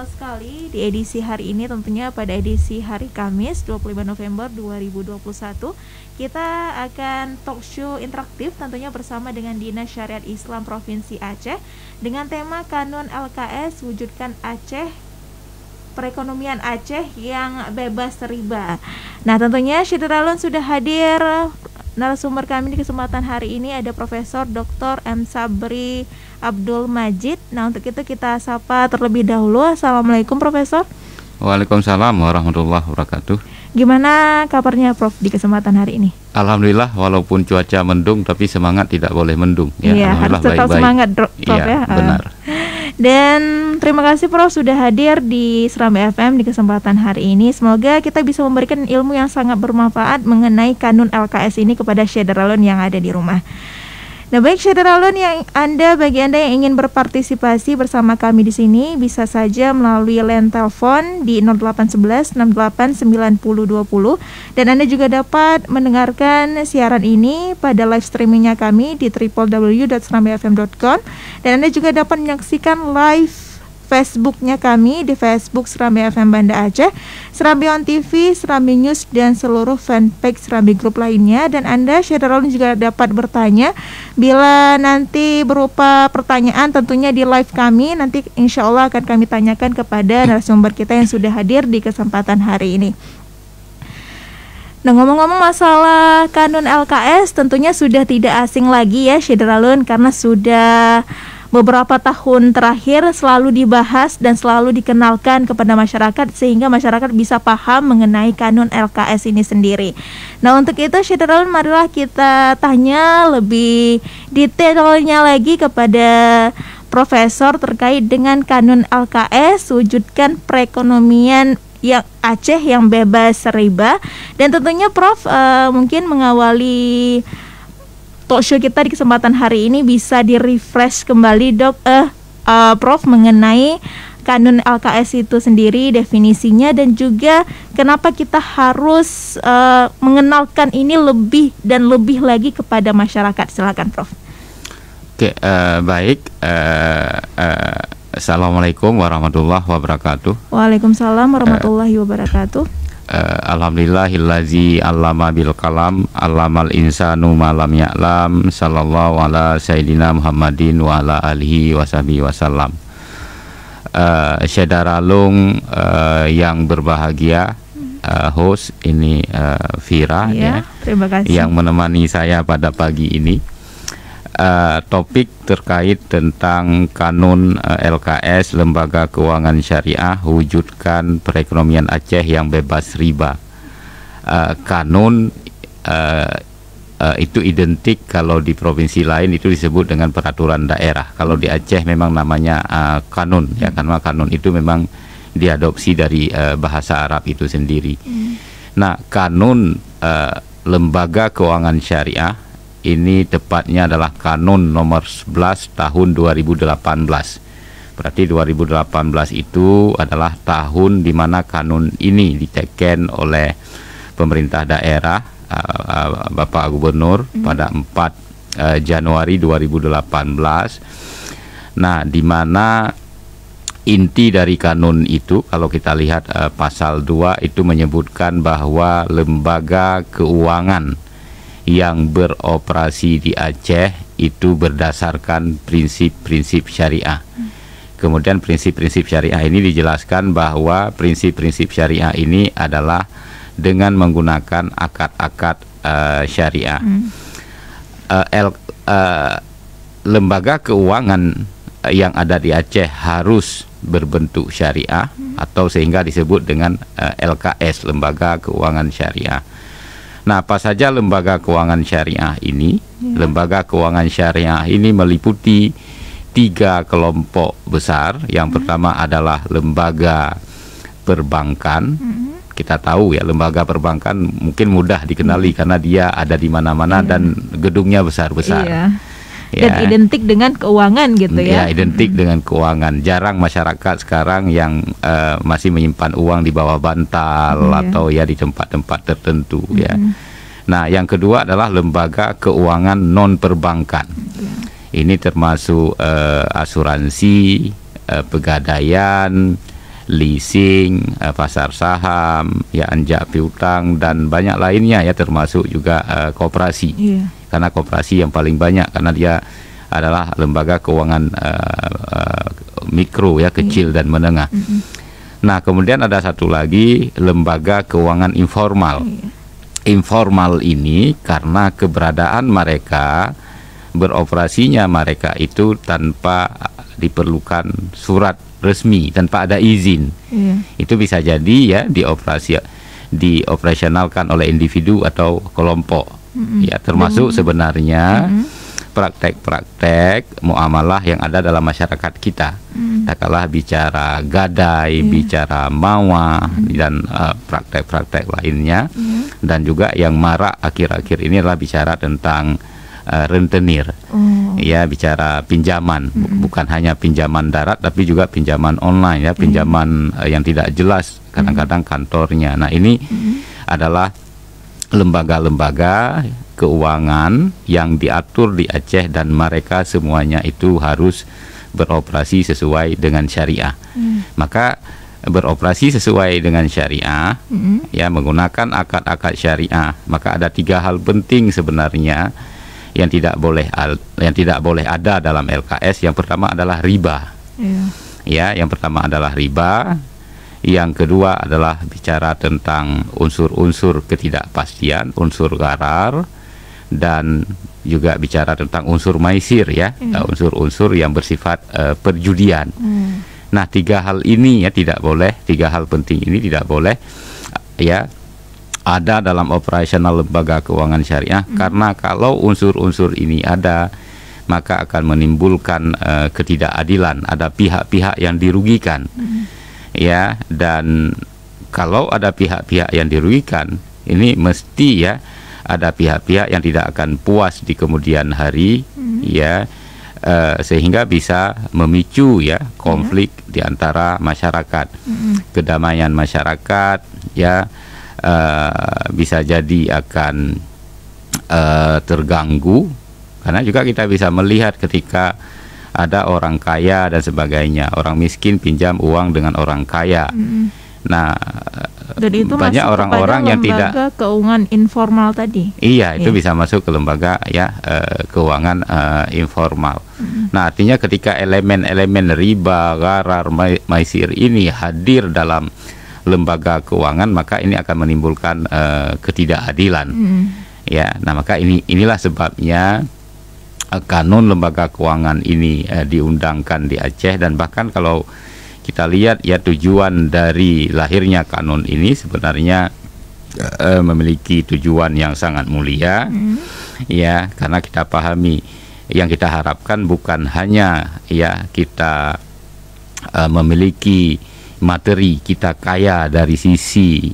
Sekali di edisi hari ini, tentunya pada edisi hari Kamis 25 November 2021 kita akan talk show interaktif tentunya bersama dengan Dinas Syariat Islam Provinsi Aceh dengan tema Kanun LKS Wujudkan Aceh, Perekonomian Aceh yang Bebas Riba. Nah, tentunya Syedralun sudah hadir. Narasumber kami di kesempatan hari ini ada Profesor Dr. M. Sabri Abdul Majid. Nah, untuk itu kita sapa terlebih dahulu. Assalamualaikum Profesor. Waalaikumsalam warahmatullahi wabarakatuh. Gimana kabarnya Prof di kesempatan hari ini? Alhamdulillah, walaupun cuaca mendung tapi semangat tidak boleh mendung. Iya, harus tetap semangat Prof ya. Benar. Dan terima kasih Prof sudah hadir di Serambi FM di kesempatan hari ini. Semoga kita bisa memberikan ilmu yang sangat bermanfaat mengenai Kanun LKS ini kepada Syedralun yang ada di rumah. Nah, baik Syedralun, bagi Anda yang ingin berpartisipasi bersama kami di sini bisa saja melalui line telepon di 0811 68 90 20 dan Anda juga dapat mendengarkan siaran ini pada live streamingnya kami di www.serambifm.com dan Anda juga dapat menyaksikan live Facebooknya kami di Facebook Serambi FM Banda Aceh, Serambi On TV, Serambi News, dan seluruh fanpage Serambi Group lainnya. Dan Anda, Syedralun, juga dapat bertanya bila nanti berupa pertanyaan tentunya di live kami. Nanti insya Allah akan kami tanyakan kepada narasumber kita yang sudah hadir di kesempatan hari ini. Nah, ngomong-ngomong masalah Kanun LKS tentunya sudah tidak asing lagi ya Syedralun, karena sudah beberapa tahun terakhir selalu dibahas dan selalu dikenalkan kepada masyarakat sehingga masyarakat bisa paham mengenai Kanun LKS ini sendiri. Nah, untuk itu Syedralun, marilah kita tanya lebih detailnya lagi kepada Profesor terkait dengan Kanun LKS Wujudkan Perekonomian yang Aceh yang Bebas Riba. Dan tentunya Prof mungkin mengawali talk show kita di kesempatan hari ini bisa di-refresh kembali Prof mengenai Kanun LKS itu sendiri, definisinya, dan juga kenapa kita harus mengenalkan ini lebih dan lebih lagi kepada masyarakat. Silakan Prof. Oke, baik. Assalamualaikum warahmatullahi wabarakatuh. Waalaikumsalam warahmatullahi wabarakatuh. Alhamdulillahillazi allama bil kalam allamal insanu ma lam ya'lam sallallahu ala sayyidina Muhammadin wa ala alihi washabihi wasallam. Syedralun yang berbahagia, host ini Vira ya, terima kasih, yang menemani saya pada pagi ini. Topik terkait tentang Kanun LKS Lembaga Keuangan Syariah Wujudkan Perekonomian Aceh yang Bebas Riba. Kanun itu identik kalau di provinsi lain itu disebut dengan peraturan daerah. Kalau di Aceh memang namanya kanun ya, karena kanun itu memang diadopsi dari bahasa Arab itu sendiri. Nah, Kanun Lembaga Keuangan Syariah ini tepatnya adalah Kanun nomor 11 tahun 2018. Berarti 2018 itu adalah tahun di mana kanun ini diteken oleh pemerintah daerah, Bapak Gubernur pada 4 Januari 2018. Nah, di mana inti dari kanun itu kalau kita lihat pasal 2 itu menyebutkan bahwa lembaga keuangan yang beroperasi di Aceh itu berdasarkan prinsip-prinsip syariah. Kemudian prinsip-prinsip syariah ini dijelaskan bahwa prinsip-prinsip syariah ini adalah dengan menggunakan akad-akad syariah. Lembaga keuangan yang ada di Aceh harus berbentuk syariah atau sehingga disebut dengan LKS, Lembaga Keuangan Syariah. Nah, apa saja lembaga keuangan syariah ini? Lembaga keuangan syariah ini meliputi 3 kelompok besar. Yang pertama adalah lembaga perbankan. Kita tahu ya, lembaga perbankan mungkin mudah dikenali karena dia ada di mana-mana dan gedungnya besar-besar. Dan identik dengan keuangan gitu ya. Identik dengan keuangan. Jarang masyarakat sekarang yang masih menyimpan uang di bawah bantal atau ya di tempat-tempat tertentu ya. Nah, yang kedua adalah lembaga keuangan non perbankan. Ini termasuk asuransi, pegadaian, leasing, pasar saham, ya anjak piutang dan banyak lainnya ya, termasuk juga koperasi. Karena koperasi yang paling banyak karena dia adalah lembaga keuangan mikro ya, kecil dan menengah. Nah, kemudian ada satu lagi lembaga keuangan informal. Informal ini karena keberadaan mereka, beroperasinya mereka itu tanpa diperlukan surat resmi, tanpa ada izin. Itu bisa jadi ya dioperasionalkan oleh individu atau kelompok. Ya, termasuk sebenarnya praktek-praktek muamalah yang ada dalam masyarakat kita. Katakanlah bicara gadai, bicara mawah dan praktek-praktek lainnya. Dan juga yang marak akhir-akhir ini adalah bicara tentang rentenir. Ya, bicara pinjaman, bukan hanya pinjaman darat tapi juga pinjaman online ya, pinjaman yang tidak jelas kadang-kadang kantornya. Nah, ini adalah lembaga-lembaga keuangan yang diatur di Aceh dan mereka semuanya itu harus beroperasi sesuai dengan syariah. Maka beroperasi sesuai dengan syariah ya, menggunakan akad-akad syariah, maka ada 3 hal penting sebenarnya yang tidak boleh ada dalam LKS. Yang pertama adalah riba. Ya, yang pertama adalah riba. Yang kedua adalah bicara tentang unsur-unsur ketidakpastian, unsur gharar, dan juga bicara tentang unsur maisir ya, unsur-unsur yang bersifat perjudian. Nah, 3 hal ini ya tidak boleh, 3 hal penting ini tidak boleh ya ada dalam operasional lembaga keuangan syariah, karena kalau unsur-unsur ini ada maka akan menimbulkan ketidakadilan, ada pihak-pihak yang dirugikan. Ya, dan kalau ada pihak-pihak yang dirugikan, ini mesti ya ada pihak-pihak yang tidak akan puas di kemudian hari ya, sehingga bisa memicu ya konflik di antara masyarakat, kedamaian masyarakat ya bisa jadi akan terganggu, karena juga kita bisa melihat ketika ada orang kaya dan sebagainya, orang miskin pinjam uang dengan orang kaya. Nah, dan itu banyak orang-orang yang tidak keuangan informal tadi. Iya, itu bisa masuk ke lembaga ya keuangan informal. Nah, artinya ketika elemen-elemen riba, gharar, maisir ini hadir dalam lembaga keuangan, maka ini akan menimbulkan ketidakadilan. Ya, nah maka inilah sebabnya kanun lembaga keuangan ini diundangkan di Aceh. Dan bahkan kalau kita lihat ya, tujuan dari lahirnya kanun ini sebenarnya memiliki tujuan yang sangat mulia ya, karena kita pahami yang kita harapkan bukan hanya ya kita memiliki materi, kita kaya dari sisi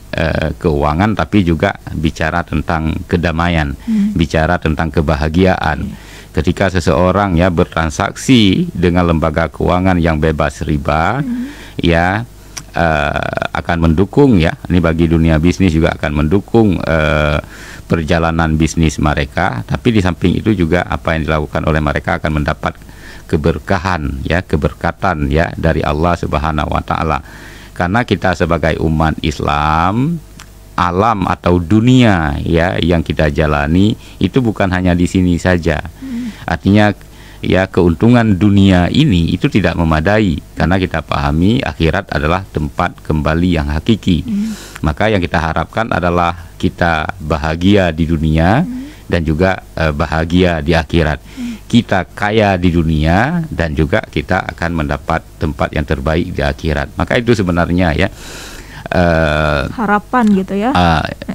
keuangan, tapi juga bicara tentang kedamaian, bicara tentang kebahagiaan. Ketika seseorang ya bertransaksi dengan lembaga keuangan yang bebas riba, ya akan mendukung ya, ini bagi dunia bisnis juga akan mendukung perjalanan bisnis mereka. Tapi di samping itu juga apa yang dilakukan oleh mereka akan mendapat keberkahan ya, keberkatan ya dari Allah Subhanahu wa taala. Karena kita sebagai umat Islam, alam atau dunia ya yang kita jalani itu bukan hanya di sini saja. Artinya ya keuntungan dunia ini itu tidak memadai, karena kita pahami akhirat adalah tempat kembali yang hakiki. Maka yang kita harapkan adalah kita bahagia di dunia dan juga bahagia di akhirat. kita kaya di dunia dan juga kita akan mendapat tempat yang terbaik di akhirat. Maka itu sebenarnya ya harapan gitu ya,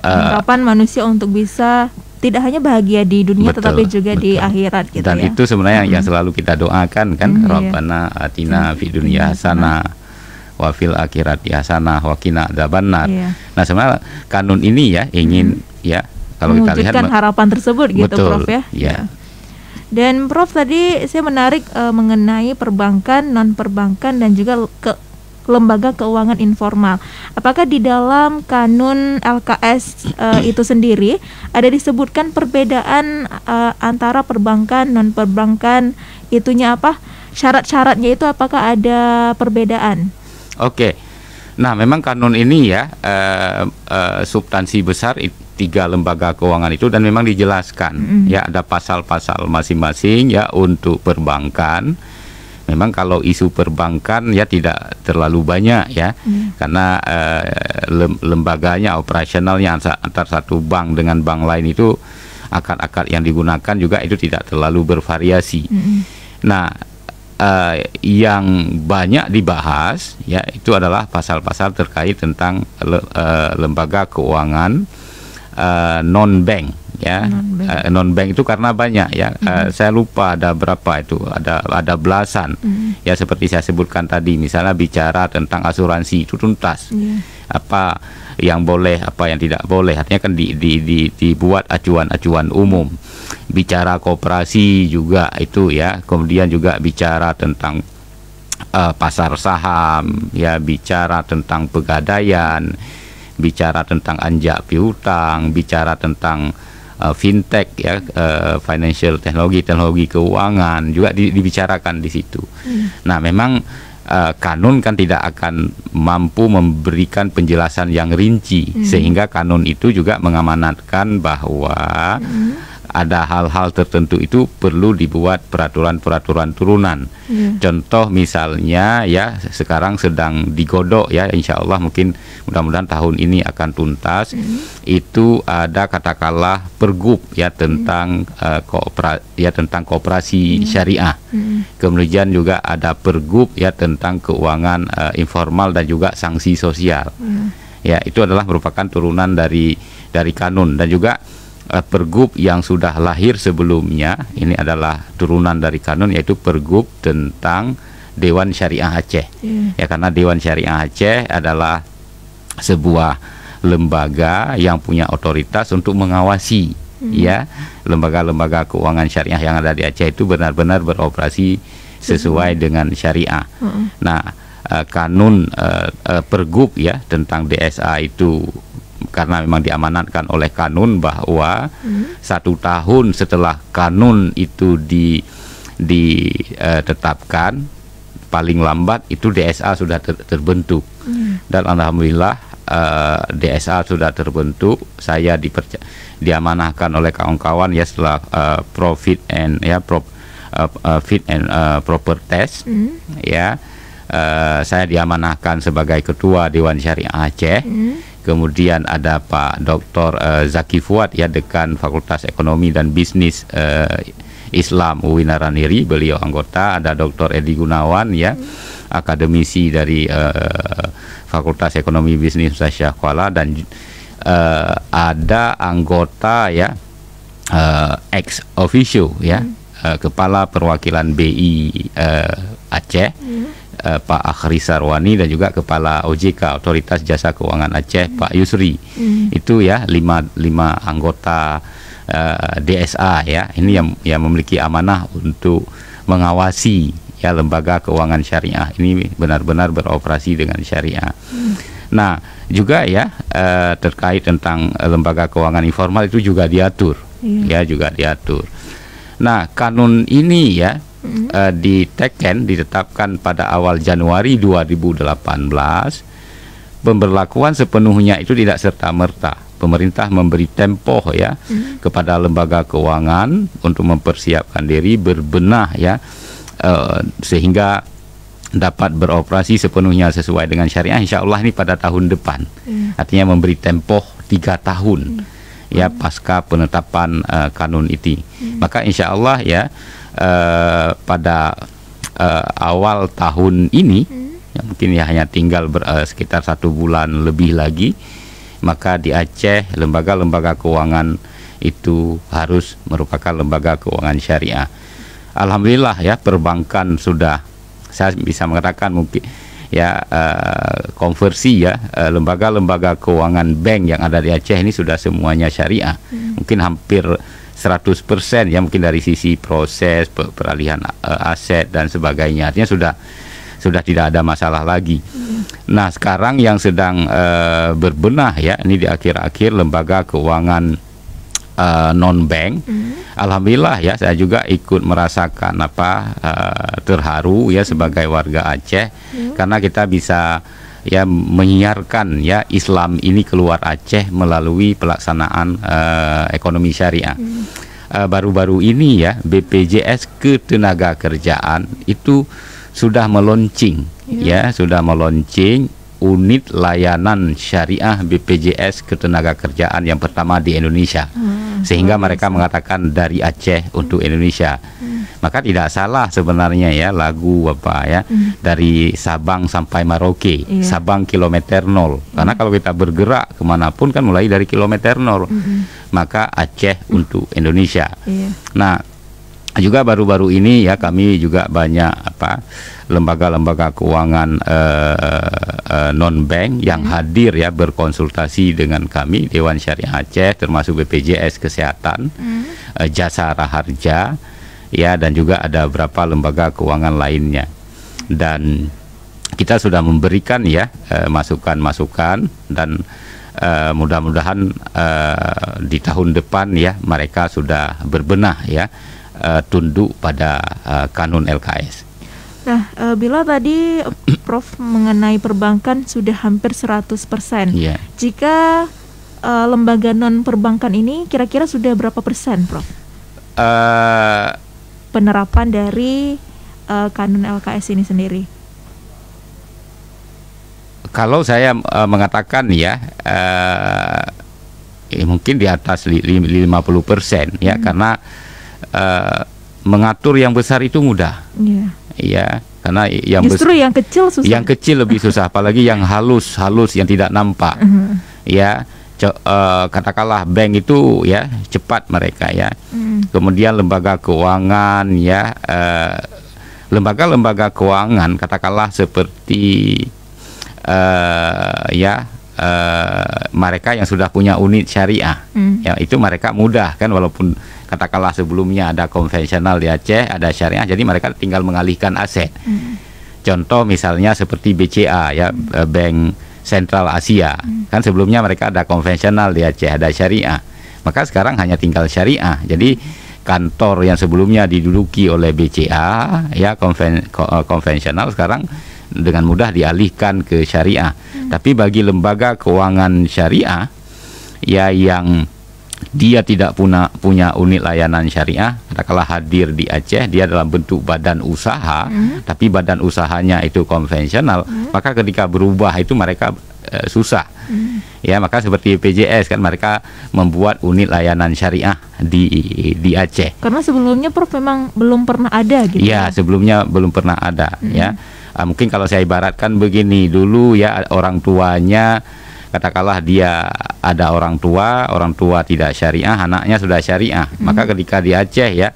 harapan manusia untuk bisa tidak hanya bahagia di dunia, tetapi juga di akhirat gitu. Dan ya. itu sebenarnya yang selalu kita doakan kan, Rabbana atina fid dunya hasanah wa fil akhirati hasanah wa qina adzabannar. Nah, sebenarnya kanun ini ya ingin ya kalau kita lihat harapan tersebut gitu, betul, Prof ya. Ya. Dan Prof, tadi saya menarik mengenai perbankan, non perbankan dan juga lembaga keuangan informal. Apakah di dalam kanun LKS itu sendiri ada disebutkan perbedaan antara perbankan, non perbankan, itunya apa? Syarat-syaratnya itu apakah ada perbedaan? Oke. Nah, memang kanun ini ya substansi besar 3 lembaga keuangan itu, dan memang dijelaskan ya ada pasal-pasal masing-masing ya. Untuk perbankan memang kalau isu perbankan ya tidak terlalu banyak ya, karena lembaganya, operasionalnya antar satu bank dengan bank lain itu akad-akad yang digunakan juga itu tidak terlalu bervariasi. Nah, yang banyak dibahas ya itu adalah pasal-pasal terkait tentang lembaga keuangan non-bank ya. Non-bank itu karena banyak ya. Saya lupa ada berapa itu, ada belasan ya, seperti saya sebutkan tadi. Misalnya bicara tentang asuransi itu tuntas, apa yang boleh, apa yang tidak boleh, artinya kan dibuat acuan-acuan umum. Bicara koperasi juga itu ya, kemudian juga bicara tentang pasar saham ya, bicara tentang pegadaian, bicara tentang anjak piutang, bicara tentang fintech ya, financial teknologi keuangan juga dibicarakan di situ. Nah, memang kanun kan tidak akan mampu memberikan penjelasan yang rinci, sehingga kanun itu juga mengamanatkan bahwa ada hal-hal tertentu itu perlu dibuat peraturan-peraturan turunan. Contoh misalnya ya, sekarang sedang digodok ya, insya Allah mungkin mudah-mudahan tahun ini akan tuntas. Itu ada katakanlah pergub ya tentang tentang koperasi syariah. Kemudian juga ada pergub ya tentang keuangan informal dan juga sanksi sosial. Ya, itu adalah merupakan turunan dari kanun. Dan juga pergub yang sudah lahir sebelumnya ini adalah turunan dari kanun, yaitu pergub tentang Dewan Syariah Aceh. Ya, karena Dewan Syariah Aceh adalah sebuah lembaga yang punya otoritas untuk mengawasi ya lembaga-lembaga keuangan syariah yang ada di Aceh itu benar-benar beroperasi sesuai dengan syariah. Nah, kanun pergub ya tentang DSA itu karena memang diamanatkan oleh kanun bahwa 1 tahun setelah kanun itu ditetapkan paling lambat itu DSA sudah terbentuk. Dan alhamdulillah DSA sudah terbentuk. Saya diamanahkan oleh kawan-kawan ya setelah fit and proper test ya. Saya diamanahkan sebagai ketua Dewan Syariah Aceh. Kemudian ada Pak Dr. Zaki Fuad ya, dekan Fakultas Ekonomi dan Bisnis Islam UIN Naraniri, beliau anggota. Ada Dr. Edi Gunawan ya, akademisi dari Fakultas Ekonomi Bisnis Syah Kuala. Dan ada anggota ya ex officio ya, kepala perwakilan BI Aceh, Pak Akhri Sarwani, dan juga Kepala OJK Otoritas Jasa Keuangan Aceh, Pak Yusri. Itu ya 5 anggota DSA ya. Ini yang memiliki amanah untuk mengawasi ya lembaga keuangan syariah ini benar-benar beroperasi dengan syariah. Nah, juga ya terkait tentang lembaga keuangan informal itu juga diatur. Ya, juga diatur. Nah, kanun ini ya ditetapkan pada awal Januari 2018. Pemberlakuan sepenuhnya itu tidak serta-merta. Pemerintah memberi tempo ya kepada lembaga keuangan untuk mempersiapkan diri, berbenah ya, sehingga dapat beroperasi sepenuhnya sesuai dengan syariah. Insya Allah ini pada tahun depan. Artinya memberi tempo 3 tahun ya pasca penetapan kanun itu. Maka insya Allah ya pada awal tahun ini, ya mungkin ya hanya tinggal sekitar 1 bulan lebih lagi, maka di Aceh lembaga-lembaga keuangan itu harus merupakan lembaga keuangan syariah. Alhamdulillah ya, perbankan sudah, saya bisa mengatakan mungkin ya konversi ya, lembaga-lembaga keuangan bank yang ada di Aceh ini sudah semuanya syariah. Mungkin hampir 100% ya, mungkin dari sisi proses peralihan aset dan sebagainya, artinya sudah tidak ada masalah lagi. Nah, sekarang yang sedang berbenah ya, ini di akhir-akhir lembaga keuangan non-bank. Alhamdulillah ya, saya juga ikut merasakan terharu ya sebagai warga Aceh, karena kita bisa ya menyiarkan ya Islam ini keluar Aceh melalui pelaksanaan ekonomi syariah. Baru-baru ini ya, BPJS Ketenagakerjaan itu sudah meluncing ya, sudah meluncing unit layanan syariah BPJS Ketenagakerjaan yang pertama di Indonesia. Sehingga mereka mengatakan dari Aceh untuk Indonesia. Maka tidak salah sebenarnya ya lagu dari Sabang sampai Merauke, Sabang kilometer 0. Karena kalau kita bergerak kemanapun kan mulai dari kilometer 0. Maka Aceh untuk Indonesia. Nah, juga baru-baru ini ya, kami juga banyak lembaga-lembaga keuangan non-bank yang hadir ya, berkonsultasi dengan kami Dewan Syariah Aceh, termasuk BPJS Kesehatan, Jasa Raharja ya, dan juga ada beberapa lembaga keuangan lainnya. Dan kita sudah memberikan ya masukan-masukan, dan mudah-mudahan di tahun depan ya mereka sudah berbenah ya, tunduk pada kanun LKS. Nah, bila tadi Prof mengenai perbankan sudah hampir 100%. Jika lembaga non perbankan ini kira-kira sudah berapa persen, Prof? Penerapan dari kanun LKS ini sendiri. Kalau saya mengatakan ya, mungkin di atas 50% ya, karena mengatur yang besar itu mudah. Ya, karena yang justru yang kecil susah. Yang kecil lebih susah, apalagi yang halus yang tidak nampak. Ya, katakanlah bank itu ya cepat mereka ya. Kemudian lembaga keuangan ya, lembaga-lembaga keuangan katakanlah seperti mereka yang sudah punya unit syariah, ya itu mereka mudah kan, walaupun katakanlah sebelumnya ada konvensional di Aceh, ada syariah, jadi mereka tinggal mengalihkan aset. Contoh misalnya seperti BCA ya, Bank Sentral Asia, kan sebelumnya mereka ada konvensional di Aceh, ada syariah, maka sekarang hanya tinggal syariah. Jadi kantor yang sebelumnya diduduki oleh BCA ya, konvensional, sekarang dengan mudah dialihkan ke syariah. Tapi bagi lembaga keuangan syariah ya yang dia tidak punya unit layanan syariah, katakanlah hadir di Aceh, dia dalam bentuk badan usaha, tapi badan usahanya itu konvensional, maka ketika berubah itu mereka susah. Ya, maka seperti PJS kan, mereka membuat unit layanan syariah di Aceh. Karena sebelumnya Prof memang belum pernah ada gitu. Ya, sebelumnya belum pernah ada ya. Mungkin kalau saya ibaratkan begini, dulu ya orang tuanya, katakanlah dia ada orang tua tidak syariah, anaknya sudah syariah. Maka ketika di Aceh ya,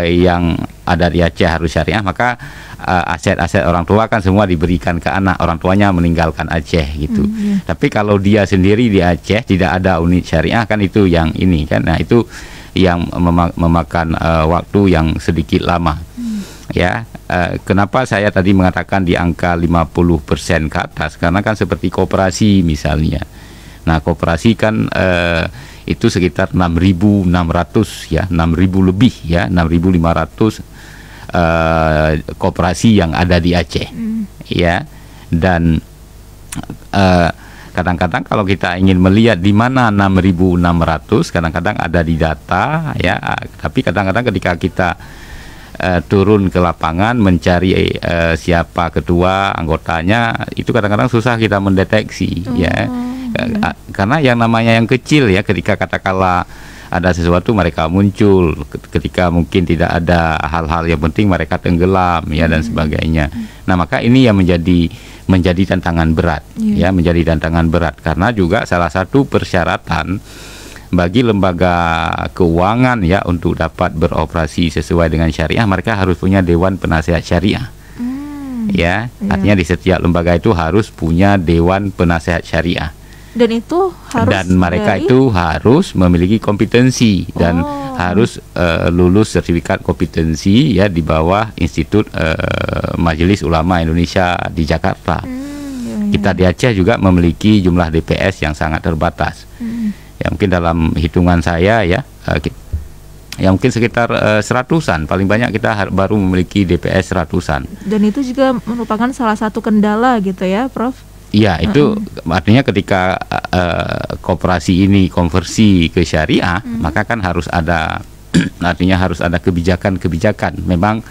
yang ada di Aceh harus syariah, maka aset-aset orang tua kan semua diberikan ke anak, orang tuanya meninggalkan Aceh gitu. Tapi kalau dia sendiri di Aceh tidak ada unit syariah, kan itu yang ini kan. Nah, itu yang memakan waktu yang sedikit lama. Ya, kenapa saya tadi mengatakan di angka 50% ke atas, karena kan seperti koperasi misalnya. Nah, koperasi kan itu sekitar 6.600 ya, 6.000 lebih ya, 6.500 koperasi yang ada di Aceh. Ya, dan kadang-kadang kalau kita ingin melihat di mana 6.600, kadang-kadang ada di data ya, tapi kadang-kadang ketika kita turun ke lapangan mencari siapa ketua anggotanya, itu kadang-kadang susah kita mendeteksi ya, karena yang namanya yang kecil ya, ketika katakanlah ada sesuatu mereka muncul, ketika mungkin tidak ada hal-hal yang penting mereka tenggelam ya dan sebagainya. Nah, maka ini yang menjadi tantangan berat ya, menjadi tantangan berat karena juga salah satu persyaratan bagi lembaga keuangan ya untuk dapat beroperasi sesuai dengan syariah, mereka harus punya dewan penasehat syariah. Ya, artinya di setiap lembaga itu harus punya dewan penasehat syariah. Dan itu harus mereka itu harus memiliki kompetensi dan harus lulus sertifikat kompetensi ya di bawah Institut Majelis Ulama Indonesia di Jakarta. Kita di Aceh juga memiliki jumlah DPS yang sangat terbatas. Ya mungkin dalam hitungan saya ya mungkin sekitar 100-an, paling banyak kita baru memiliki DPS 100-an. Dan itu juga merupakan salah satu kendala gitu ya, Prof? Iya, itu artinya ketika koperasi ini konversi ke syariah, maka kan harus ada artinya harus ada kebijakan-kebijakan. Memang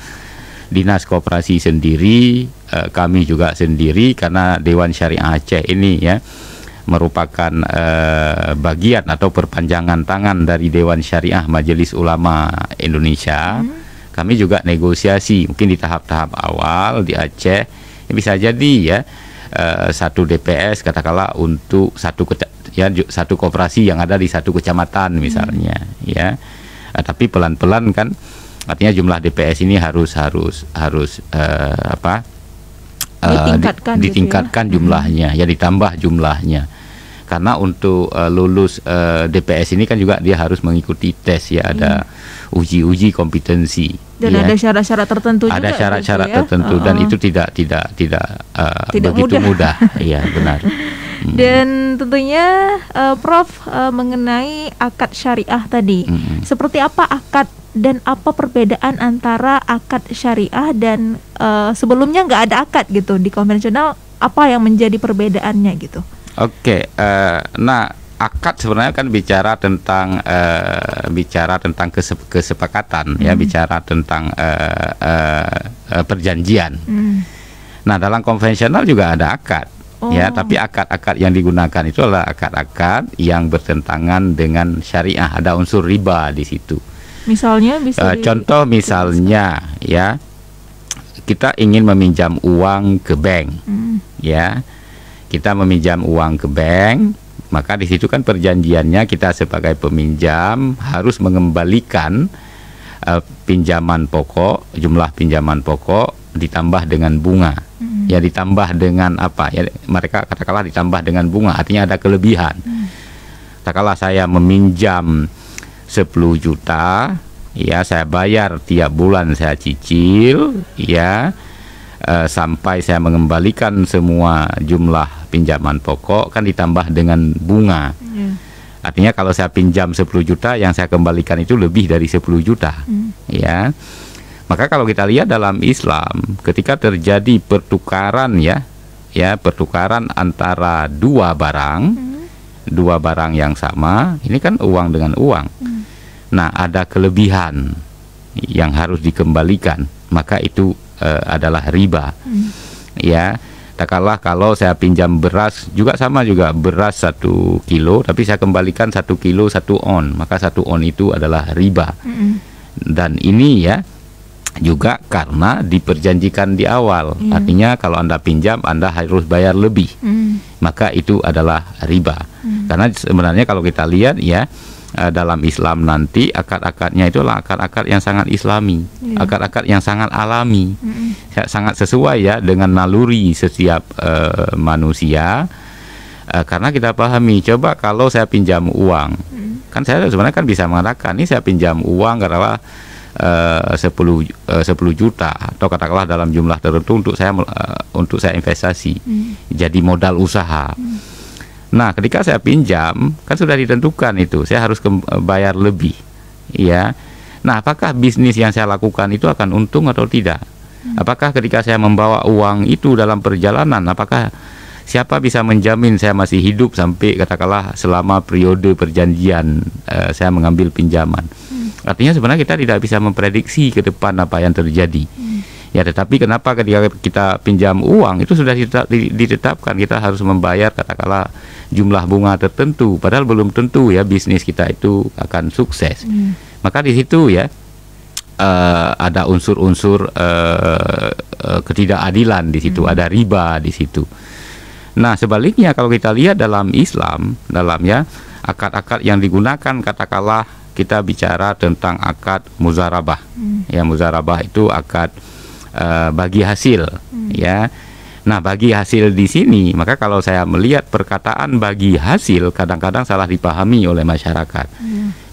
Dinas Koperasi sendiri, kami juga sendiri, karena Dewan Syariah Aceh ini ya merupakan bagian atau perpanjangan tangan dari Dewan Syariah Majelis Ulama Indonesia. Kami juga negosiasi mungkin di tahap-tahap awal di Aceh bisa jadi ya satu DPS katakanlah untuk satu koperasi yang ada di satu kecamatan misalnya ya. Tapi pelan-pelan kan artinya jumlah DPS ini harus ditingkatkan gitu ya? Jumlahnya ya, ditambah jumlahnya. Karena untuk lulus DPS ini kan juga dia harus mengikuti tes ya, ada uji kompetensi. Dan ya, ada syarat-syarat tertentu juga. Ada syarat-syarat tertentu dan itu tidak begitu mudah. Iya, benar. Dan tentunya Prof mengenai akad syariah tadi. Seperti apa akad dan apa perbedaan antara akad syariah dan sebelumnya nggak ada akad gitu di konvensional, apa yang menjadi perbedaannya gitu? Oke, nah akad sebenarnya kan bicara tentang kesepakatan ya, bicara tentang perjanjian. Nah dalam konvensional juga ada akad ya, tapi akad-akad yang digunakan itu adalah akad-akad yang bertentangan dengan syariah, ada unsur riba di situ. Misalnya contoh misalnya ya, kita ingin meminjam uang ke bank ya, kita meminjam uang ke bank, maka di situ kan perjanjiannya kita sebagai peminjam harus mengembalikan pinjaman pokok, jumlah pinjaman pokok ditambah dengan bunga. Ya ditambah dengan apa? Ya mereka katakanlah ditambah dengan bunga, artinya ada kelebihan. Katakanlah saya meminjam 10 juta, ya saya bayar tiap bulan, saya cicil, ya sampai saya mengembalikan semua jumlah pinjaman pokok kan ditambah dengan bunga. Artinya kalau saya pinjam 10 juta, yang saya kembalikan itu lebih dari 10 juta. Ya. Maka kalau kita lihat dalam Islam, ketika terjadi pertukaran pertukaran antara dua barang yang sama, ini kan uang dengan uang. Nah, ada kelebihan yang harus dikembalikan, maka itu adalah riba. Ya, katakanlah kalau saya pinjam beras juga sama, juga beras 1 kilo, tapi saya kembalikan 1 kilo 1 on, maka 1 on itu adalah riba. Dan ini ya juga karena diperjanjikan di awal. Artinya kalau Anda pinjam, Anda harus bayar lebih, maka itu adalah riba. Karena sebenarnya kalau kita lihat ya, dalam Islam nanti akad-akadnya itu adalah akad-akad yang sangat islami, akad-akad yang sangat alami, sangat sesuai ya dengan naluri setiap manusia. Karena kita pahami, coba kalau saya pinjam uang, kan saya sebenarnya kan bisa mengatakan, ini saya pinjam uang katakanlah 10 juta atau katakanlah dalam jumlah tertentu untuk saya investasi, jadi modal usaha. Nah, ketika saya pinjam kan sudah ditentukan itu saya harus bayar lebih, ya. Nah, apakah bisnis yang saya lakukan itu akan untung atau tidak? Apakah ketika saya membawa uang itu dalam perjalanan, apakah siapa bisa menjamin saya masih hidup sampai katakanlah selama periode perjanjian saya mengambil pinjaman? Artinya sebenarnya kita tidak bisa memprediksi ke depan apa yang terjadi. Ya, tetapi kenapa ketika kita pinjam uang itu sudah ditetapkan kita harus membayar katakanlah jumlah bunga tertentu, padahal belum tentu ya bisnis kita itu akan sukses. Maka di situ ya ada unsur-unsur ketidakadilan di situ, ada riba di situ. Nah, sebaliknya kalau kita lihat dalam Islam, dalamnya akad-akad yang digunakan, katakanlah kita bicara tentang akad muzarabah. Ya, muzarabah itu akad bagi hasil, ya. Nah, bagi hasil di sini, maka kalau saya melihat perkataan bagi hasil kadang-kadang salah dipahami oleh masyarakat.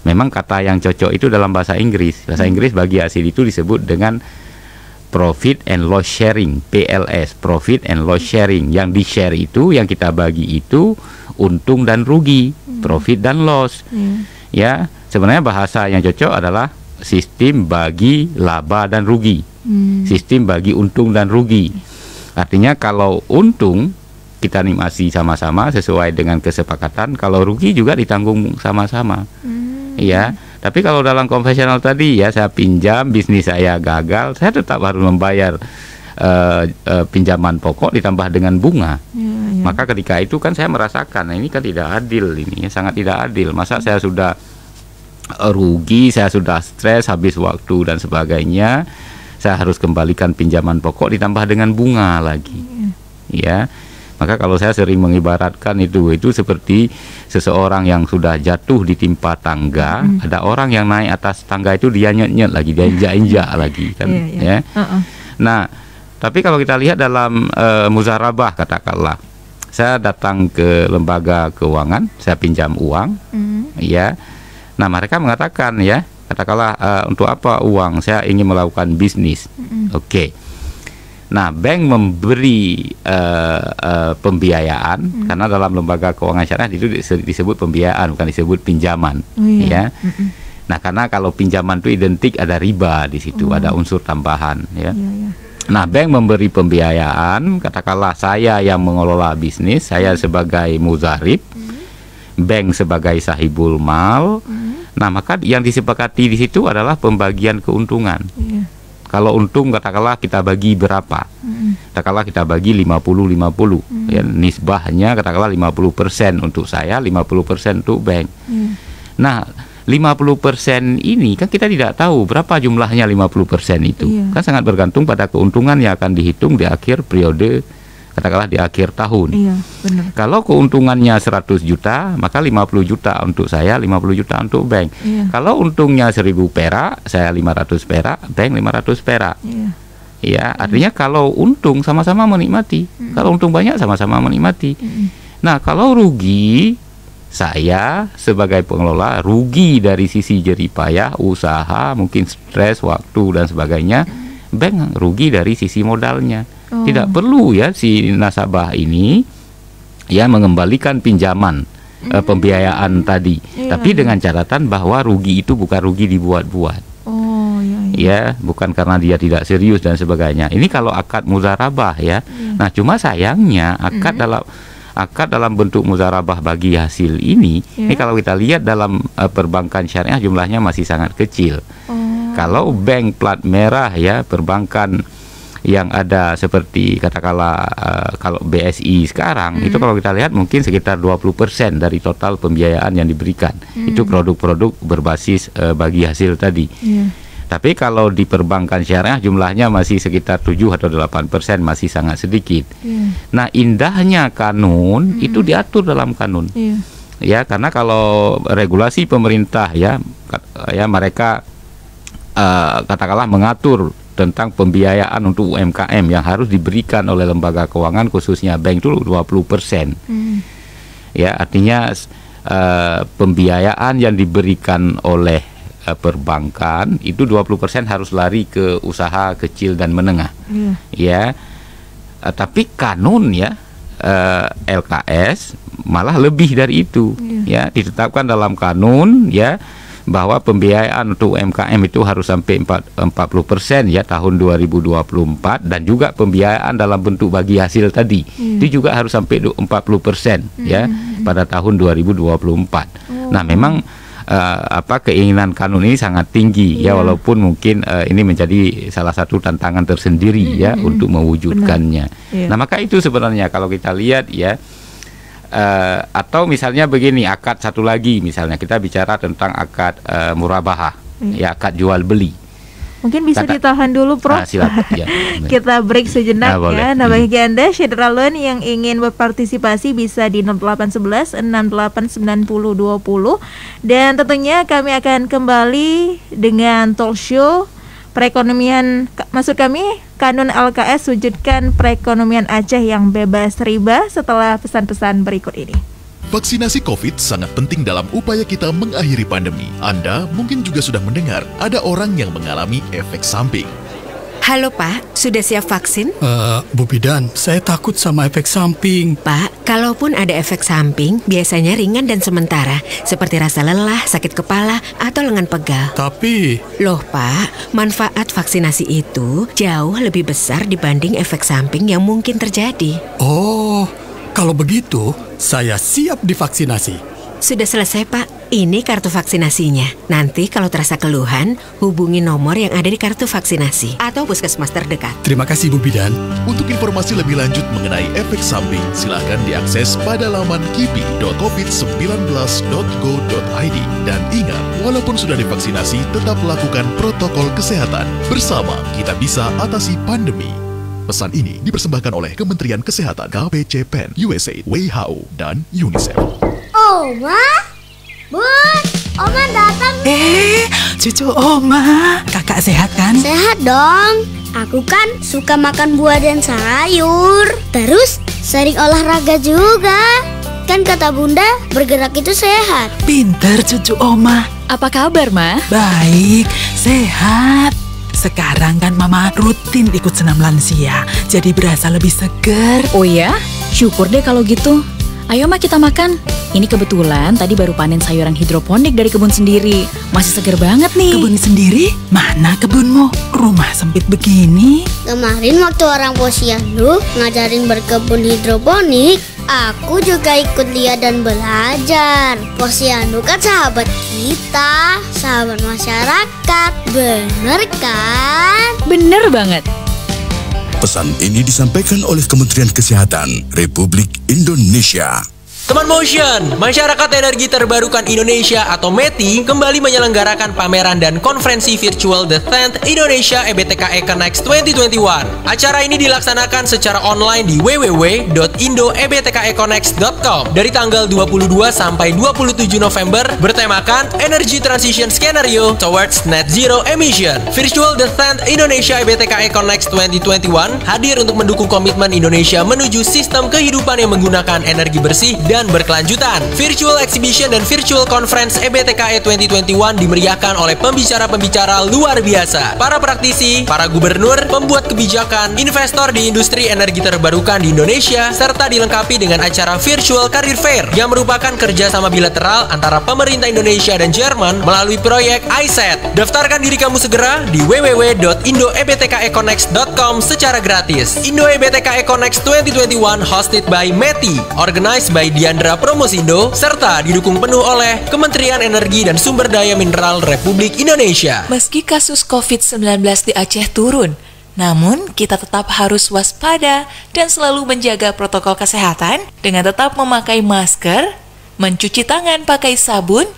Memang kata yang cocok itu dalam bahasa Inggris. Bahasa Inggris bagi hasil itu disebut dengan profit and loss sharing, PLS, profit and loss sharing. Yang di-share itu, yang kita bagi itu untung dan rugi, profit dan loss. Ya, sebenarnya bahasa yang cocok adalah sistem bagi laba dan rugi. Sistem bagi untung dan rugi. Artinya kalau untung kita nikmati sama-sama sesuai dengan kesepakatan, kalau rugi juga ditanggung sama-sama. Ya, tapi kalau dalam konvensional tadi ya, saya pinjam, bisnis saya gagal, saya tetap harus membayar pinjaman pokok ditambah dengan bunga. Maka ketika itu kan saya merasakan, nah ini kan tidak adil, ini sangat tidak adil. Masa saya sudah rugi, saya sudah stres, habis waktu dan sebagainya, saya harus kembalikan pinjaman pokok ditambah dengan bunga lagi. Ya, maka kalau saya sering mengibaratkan itu seperti seseorang yang sudah jatuh di timpa tangga, ada orang yang naik atas tangga itu dia nyet-nyet lagi, dia injak-injak lagi kan. Ya. Nah, tapi kalau kita lihat dalam muzarabah, katakanlah saya datang ke lembaga keuangan, saya pinjam uang, ya. Nah, mereka mengatakan ya, katakanlah untuk apa uang? Saya ingin melakukan bisnis. Oke. Nah, bank memberi pembiayaan, karena dalam lembaga keuangan syariah itu disebut pembiayaan, bukan disebut pinjaman. Ya. Nah, karena kalau pinjaman itu identik ada riba di situ, ada unsur tambahan. Ya. Nah, bank memberi pembiayaan, katakanlah saya yang mengelola bisnis, saya sebagai muzarib, bank sebagai sahibul mal. Nah, maka yang disepakati di situ adalah pembagian keuntungan. Kalau untung katakanlah kita bagi berapa? Katakanlah kita bagi 50-50. Ya, nisbahnya katakanlah 50% untuk saya, 50% untuk bank. Nah, 50% ini kan kita tidak tahu berapa jumlahnya 50% itu. Kan sangat bergantung pada keuntungan yang akan dihitung di akhir periode, katakanlah di akhir tahun. Benar. Kalau keuntungannya 100 juta, maka 50 juta untuk saya, 50 juta untuk bank. Kalau untungnya 1000 perak, saya 500 perak, bank 500 perak. Ya, artinya kalau untung sama-sama menikmati. Kalau untung banyak sama-sama menikmati. Nah, kalau rugi, saya sebagai pengelola rugi dari sisi jerih payah, usaha, mungkin stres, waktu dan sebagainya. Bank rugi dari sisi modalnya. Tidak perlu ya si nasabah ini ya mengembalikan pinjaman pembiayaan tadi, tapi dengan catatan bahwa rugi itu bukan rugi dibuat-buat. Ya, bukan karena dia tidak serius dan sebagainya. Ini kalau akad muzarabah ya. Nah, cuma sayangnya akad dalam bentuk muzarabah bagi hasil ini kalau kita lihat dalam perbankan syariah jumlahnya masih sangat kecil. Kalau bank plat merah ya, perbankan yang ada seperti katakanlah kalau BSI sekarang itu kalau kita lihat mungkin sekitar 20% dari total pembiayaan yang diberikan itu produk-produk berbasis bagi hasil tadi. Tapi kalau di perbankan syariah jumlahnya masih sekitar 7 atau 8%, masih sangat sedikit. Nah, indahnya kanun itu diatur dalam kanun. Ya, karena kalau regulasi pemerintah ya mereka katakanlah mengatur tentang pembiayaan untuk UMKM yang harus diberikan oleh lembaga keuangan khususnya bank itu 20%. Ya, artinya pembiayaan yang diberikan oleh perbankan itu 20% harus lari ke usaha kecil dan menengah. Ya. Tapi kanun ya LKS malah lebih dari itu. Ya, ditetapkan dalam kanun ya bahwa pembiayaan untuk UMKM itu harus sampai 40% ya tahun 2024, dan juga pembiayaan dalam bentuk bagi hasil tadi itu juga harus sampai 40% ya pada tahun 2024. Nah, memang keinginan kanun ini sangat tinggi ya, walaupun mungkin ini menjadi salah satu tantangan tersendiri ya untuk mewujudkannya. Nah, maka itu sebenarnya kalau kita lihat ya Atau misalnya begini, akad satu lagi, misalnya kita bicara tentang akad murabahah, ya akad jual beli. Mungkin bisa ditahan dulu, Prof. Silakan, ya. Kita break sejenak ya. Nah, bagi Anda Syederalon yang ingin berpartisipasi bisa di 0811 68 90 20. Dan tentunya kami akan kembali dengan talk show perekonomian, maksud kami Kanun LKS wujudkan perekonomian Aceh yang bebas riba setelah pesan-pesan berikut ini. Vaksinasi COVID sangat penting dalam upaya kita mengakhiri pandemi. Anda mungkin juga sudah mendengar ada orang yang mengalami efek samping. Halo Pak, sudah siap vaksin? Bu Bidan, saya takut sama efek samping. Pak, kalaupun ada efek samping, biasanya ringan dan sementara, seperti rasa lelah, sakit kepala, atau lengan pegal. Tapi... Loh Pak, manfaat vaksinasi itu jauh lebih besar dibanding efek samping yang mungkin terjadi. Oh, kalau begitu, saya siap divaksinasi. Sudah selesai Pak, ini kartu vaksinasinya. Nanti kalau terasa keluhan, hubungi nomor yang ada di kartu vaksinasi atau puskesmas terdekat. Terima kasih Bu Bidan. Untuk informasi lebih lanjut mengenai efek samping, silakan diakses pada laman kipi.covid19.go.id. Dan ingat, walaupun sudah divaksinasi, tetap lakukan protokol kesehatan. Bersama, kita bisa atasi pandemi. Pesan ini dipersembahkan oleh Kementerian Kesehatan, KPCPEN, USAID, WHO, dan UNICEF. Oma, Bun, Oma datang. Cucu Oma, kakak sehat kan? Sehat dong. Aku kan suka makan buah dan sayur. Terus sering olahraga juga. Kan kata Bunda, bergerak itu sehat. Pinter cucu Oma. Apa kabar, Ma? Baik, sehat. Sekarang kan Mama rutin ikut senam lansia, jadi berasa lebih seger. Oh ya? Syukur deh kalau gitu. Ayo Ma, kita makan. Ini kebetulan tadi baru panen sayuran hidroponik dari kebun sendiri. Masih seger banget nih. Kebun sendiri? Mana kebunmu? Rumah sempit begini. Kemarin waktu orang posyandu ngajarin berkebun hidroponik, aku juga ikut lihat dan belajar. Posyandu kan sahabat kita, sahabat masyarakat. Bener kan? Bener banget. Pesan ini disampaikan oleh Kementerian Kesehatan Republik Indonesia. Teman Motion, Masyarakat Energi Terbarukan Indonesia atau METI kembali menyelenggarakan pameran dan konferensi virtual The 10th Indonesia EBTK Connect 2021. Acara ini dilaksanakan secara online di www.indoebtkeconnect.com dari tanggal 22 sampai 27 November bertemakan Energy Transition Scenario Towards Net Zero Emission. Virtual The 10th Indonesia EBTK Connect 2021 hadir untuk mendukung komitmen Indonesia menuju sistem kehidupan yang menggunakan energi bersih dan berkelanjutan. Virtual Exhibition dan Virtual Conference EBTKE 2021 dimeriahkan oleh pembicara-pembicara luar biasa, para praktisi, para gubernur, pembuat kebijakan, investor di industri energi terbarukan di Indonesia, serta dilengkapi dengan acara Virtual Career Fair yang merupakan kerjasama bilateral antara pemerintah Indonesia dan Jerman melalui proyek ISET. Daftarkan diri kamu segera di www.indoebtkeconnect.com secara gratis. Indo EBTKE Connect 2021 hosted by METI, organized by Diandra Promosindo, serta didukung penuh oleh Kementerian Energi dan Sumber Daya Mineral Republik Indonesia. Meski kasus COVID-19 di Aceh turun, namun kita tetap harus waspada dan selalu menjaga protokol kesehatan dengan tetap memakai masker, mencuci tangan pakai sabun,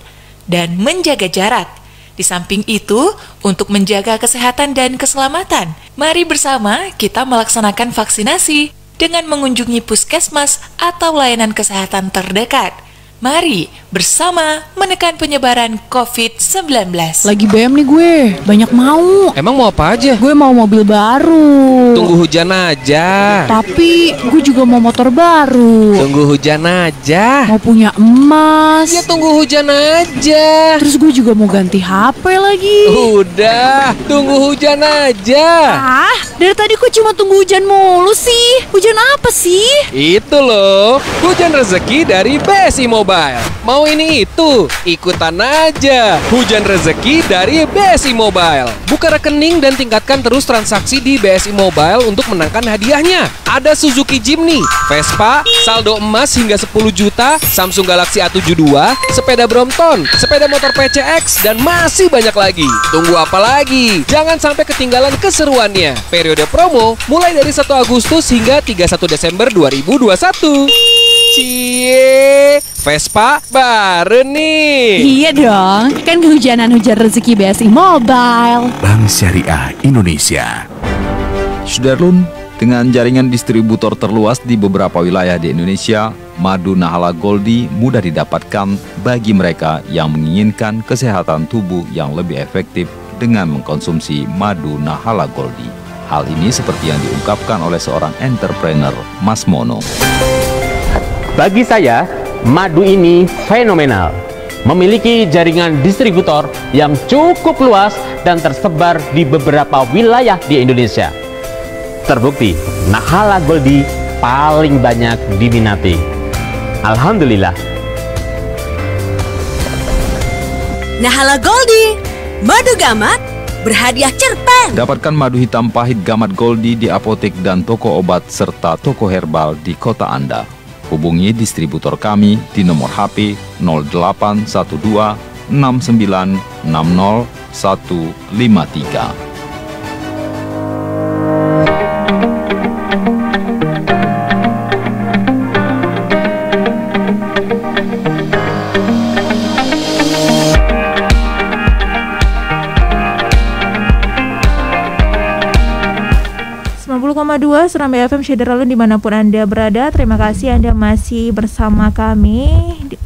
dan menjaga jarak. Di samping itu, untuk menjaga kesehatan dan keselamatan, mari bersama kita melaksanakan vaksinasi dengan mengunjungi puskesmas atau layanan kesehatan terdekat. Mari bersama menekan penyebaran COVID-19. Lagi BM nih gue, banyak mau. Emang mau apa aja? Gue mau mobil baru. Tunggu hujan aja. Tapi gue juga mau motor baru. Tunggu hujan aja. Mau punya emas. Ya tunggu hujan aja. Terus gue juga mau ganti HP lagi. Udah, tunggu hujan aja. Dari tadi kok cuma tunggu hujan mulu sih. Hujan apa sih? Itu loh, hujan rezeki dari BSI Mobile. Mau ini itu, ikutan aja. Hujan rezeki dari BSI Mobile. Buka rekening dan tingkatkan terus transaksi di BSI Mobile untuk menangkan hadiahnya. Ada Suzuki Jimny, Vespa, saldo emas hingga 10 juta, Samsung Galaxy A72, sepeda Brompton, sepeda motor PCX, dan masih banyak lagi. Tunggu apa lagi? Jangan sampai ketinggalan keseruannya. Periode promo mulai dari 1 Agustus hingga 31 Desember 2021. Cie, Vespa baru nih. Iya dong, kan kehujanan hujan rezeki BSI Mobile. Bank Syariah Indonesia. Sudarlun, dengan jaringan distributor terluas di beberapa wilayah di Indonesia, madu Nahala Goldie mudah didapatkan bagi mereka yang menginginkan kesehatan tubuh yang lebih efektif dengan mengkonsumsi madu Nahala Goldie. Hal ini seperti yang diungkapkan oleh seorang entrepreneur, Mas Mono. Bagi saya, madu ini fenomenal. Memiliki jaringan distributor yang cukup luas dan tersebar di beberapa wilayah di Indonesia. Terbukti, Nahala Goldie paling banyak diminati. Alhamdulillah. Nahala Goldie, madu gamat, berhadiah cerpen. Dapatkan madu hitam pahit Gamat Goldie di apotek dan toko obat serta toko herbal di kota Anda. Hubungi distributor kami di nomor HP 0812 69 60 153. Serambi FM Syederalun dimanapun Anda berada. Terima kasih Anda masih bersama kami,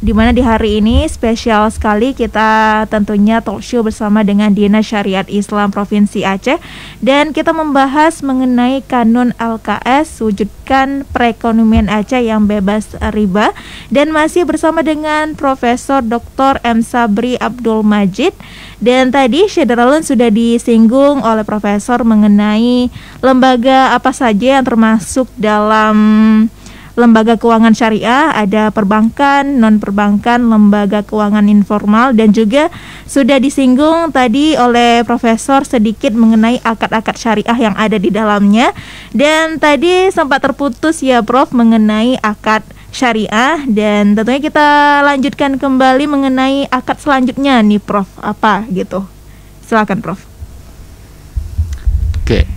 dimana di hari ini spesial sekali kita tentunya talk show bersama dengan Dinas Syariat Islam Provinsi Aceh. Dan kita membahas mengenai Kanun LKS, wujudkan perekonomian Aceh yang bebas riba. Dan masih bersama dengan Profesor Dr. M. Sabri Abdul Majid. Dan tadi Syederalun sudah disinggung oleh Profesor mengenai lembaga apa saja yang termasuk dalam lembaga keuangan syariah. Ada perbankan, non-perbankan, lembaga keuangan informal, dan juga sudah disinggung tadi oleh Profesor sedikit mengenai akad-akad syariah yang ada di dalamnya. Dan tadi sempat terputus ya Prof mengenai akad syariah, dan tentunya kita lanjutkan kembali mengenai akad selanjutnya nih Prof, apa gitu. Silakan Prof. Oke,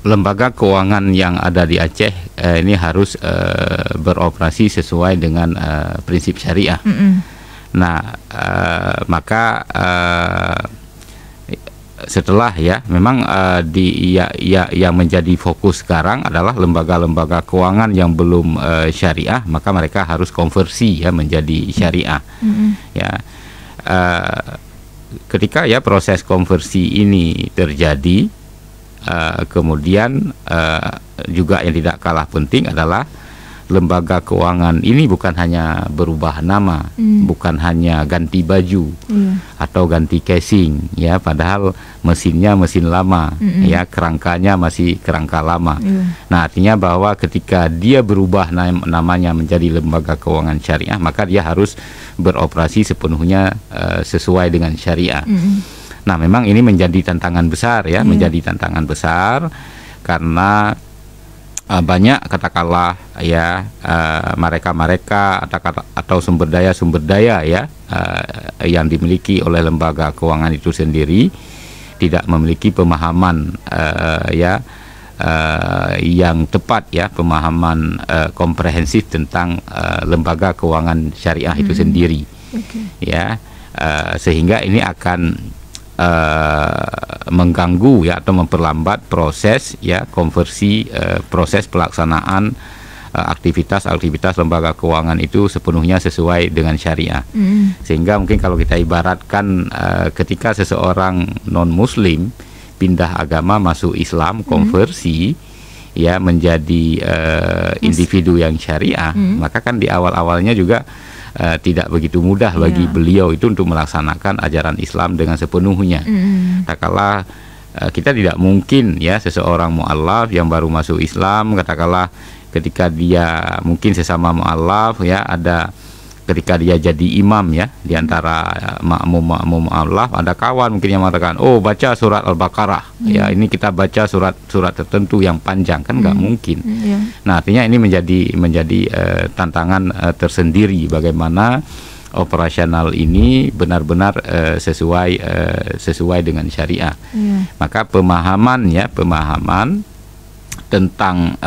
lembaga keuangan yang ada di Aceh ini harus beroperasi sesuai dengan prinsip syariah. Nah, maka setelah ya memang yang menjadi fokus sekarang adalah lembaga-lembaga keuangan yang belum syariah, maka mereka harus konversi ya menjadi syariah. Ya, ketika ya proses konversi ini terjadi, kemudian juga yang tidak kalah penting adalah lembaga keuangan ini bukan hanya berubah nama, bukan hanya ganti baju atau ganti casing ya, padahal mesinnya mesin lama ya, kerangkanya masih kerangka lama. Nah, artinya bahwa ketika dia berubah namanya menjadi lembaga keuangan syariah, maka dia harus beroperasi sepenuhnya sesuai dengan syariah. Nah, memang ini menjadi tantangan besar ya, menjadi tantangan besar karena banyak katakanlah ya mereka atau sumber daya ya yang dimiliki oleh lembaga keuangan itu sendiri tidak memiliki pemahaman yang tepat ya, pemahaman komprehensif tentang lembaga keuangan syariah itu sendiri. Ya, sehingga ini akan mengganggu ya atau memperlambat proses ya konversi, proses pelaksanaan aktivitas lembaga keuangan itu sepenuhnya sesuai dengan syariah. Sehingga mungkin kalau kita ibaratkan ketika seseorang non muslim pindah agama masuk Islam, konversi ya menjadi individu yang syariah, maka kan di awal-awalnya juga tidak begitu mudah bagi beliau itu untuk melaksanakan ajaran Islam dengan sepenuhnya. Katakanlah kita tidak mungkin ya seseorang mu'allaf yang baru masuk Islam, katakanlah ketika dia mungkin sesama mu'allaf ya, ada ketika dia jadi imam ya di antara makmum mu'allaf, ada kawan mungkin yang mengatakan, oh baca surat Al-Baqarah ya, ini kita baca surat tertentu yang panjang, kan nggak mungkin. Nah, artinya ini menjadi tantangan tersendiri bagaimana operasional ini benar-benar sesuai dengan syariah. Maka pemahaman tentang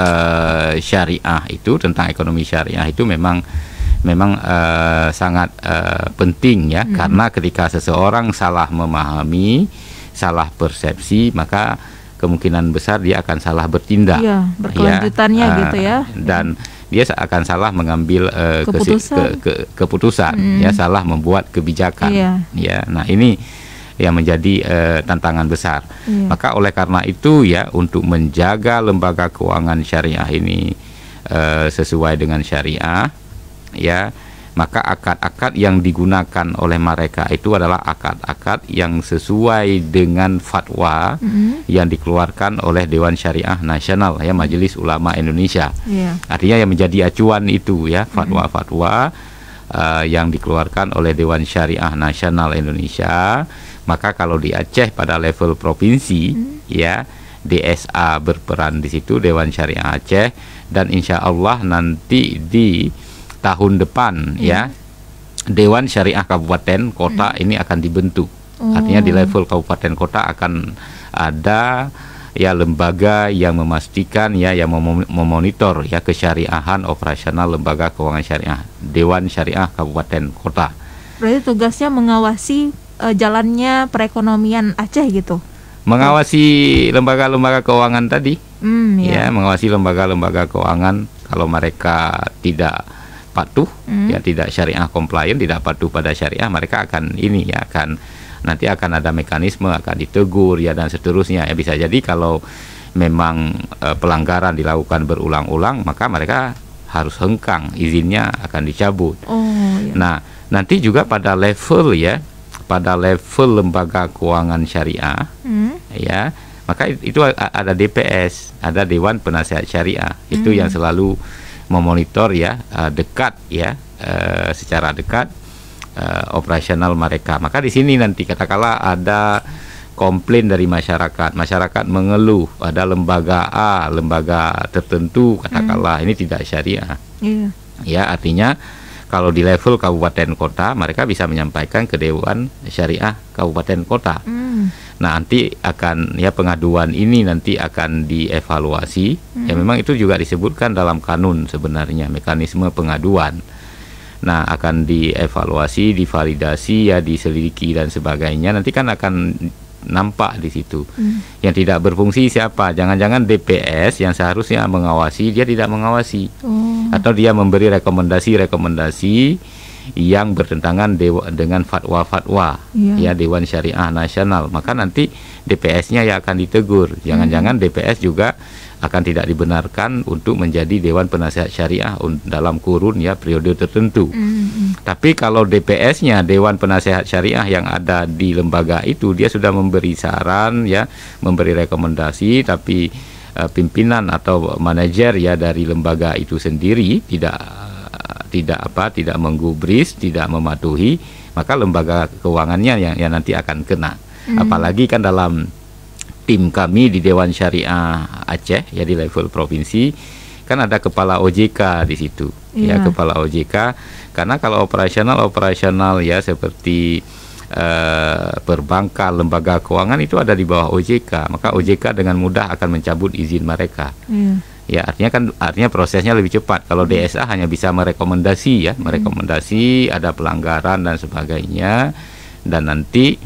syariah itu, tentang ekonomi syariah itu memang sangat penting ya, karena ketika seseorang salah memahami, salah persepsi, maka kemungkinan besar dia akan salah bertindak. Iya, berkelanjutannya gitu ya. Dan dia akan salah mengambil keputusan, ya, salah membuat kebijakan. Ya, nah ini yang menjadi tantangan besar. Maka oleh karena itu ya, untuk menjaga lembaga keuangan syariah ini sesuai dengan syariah, ya, maka akad-akad yang digunakan oleh mereka itu adalah akad-akad yang sesuai dengan fatwa yang dikeluarkan oleh Dewan Syariah Nasional, ya, Majelis Ulama Indonesia. Artinya yang menjadi acuan itu ya, fatwa-fatwa yang dikeluarkan oleh Dewan Syariah Nasional Indonesia. Maka kalau di Aceh pada level provinsi, ya, DSA berperan di situ, Dewan Syariah Aceh, dan insya Allah nanti di tahun depan ya, Dewan Syariah Kabupaten Kota ini akan dibentuk. Artinya di level kabupaten kota akan ada ya lembaga yang memastikan ya, yang memonitor ya kesyariahan operasional lembaga keuangan syariah, Dewan Syariah Kabupaten Kota. Berarti tugasnya mengawasi jalannya perekonomian Aceh gitu. Mengawasi lembaga-lembaga keuangan tadi. Ya, mengawasi lembaga-lembaga keuangan kalau mereka tidak patuh, ya, tidak syariah compliant, tidak patuh pada syariah, mereka akan ini ya, nanti akan ada mekanisme, akan ditegur ya, dan seterusnya ya. Bisa jadi kalau memang pelanggaran dilakukan berulang-ulang, maka mereka harus hengkang, izinnya akan dicabut. Nah, nanti juga pada level ya, pada level lembaga keuangan syariah, ya, maka itu ada DPS, ada Dewan Penasehat Syariah, itu yang selalu memonitor ya, dekat ya, secara dekat operasional mereka. Maka di sini nanti katakanlah ada komplain dari masyarakat mengeluh ada lembaga A, lembaga tertentu katakanlah ini tidak syariah. Ya, artinya kalau di level kabupaten kota mereka bisa menyampaikan ke Dewan Syariah Kabupaten Kota. Nah, nanti akan ya, pengaduan ini nanti akan dievaluasi. Ya, memang itu juga disebutkan dalam kanun sebenarnya, mekanisme pengaduan. Nah, akan dievaluasi, divalidasi ya, diselidiki dan sebagainya. Nanti kan akan nampak di situ. Yang tidak berfungsi siapa? Jangan-jangan DPS yang seharusnya mengawasi, dia tidak mengawasi. Atau dia memberi rekomendasi yang bertentangan dengan fatwa-fatwa ya Dewan Syariah Nasional, maka nanti DPS-nya ya akan ditegur. Jangan-jangan DPS juga akan tidak dibenarkan untuk menjadi Dewan Penasehat Syariah dalam kurun ya periode tertentu. Tapi kalau DPS-nya, Dewan Penasehat Syariah yang ada di lembaga itu, dia sudah memberi saran ya, memberi rekomendasi, tapi pimpinan atau manajer ya dari lembaga itu sendiri tidak menggubris, tidak mematuhi, maka lembaga keuangannya yang nanti akan kena. Apalagi kan dalam tim kami di Dewan Syariah Aceh ya, di level provinsi kan ada kepala OJK di situ. Ya, kepala OJK, karena kalau operasional ya seperti perbankan, lembaga keuangan itu ada di bawah OJK, maka OJK dengan mudah akan mencabut izin mereka. Ya, artinya prosesnya lebih cepat. Kalau DSA hanya bisa merekomendasi ya, merekomendasi ada pelanggaran dan sebagainya, dan nanti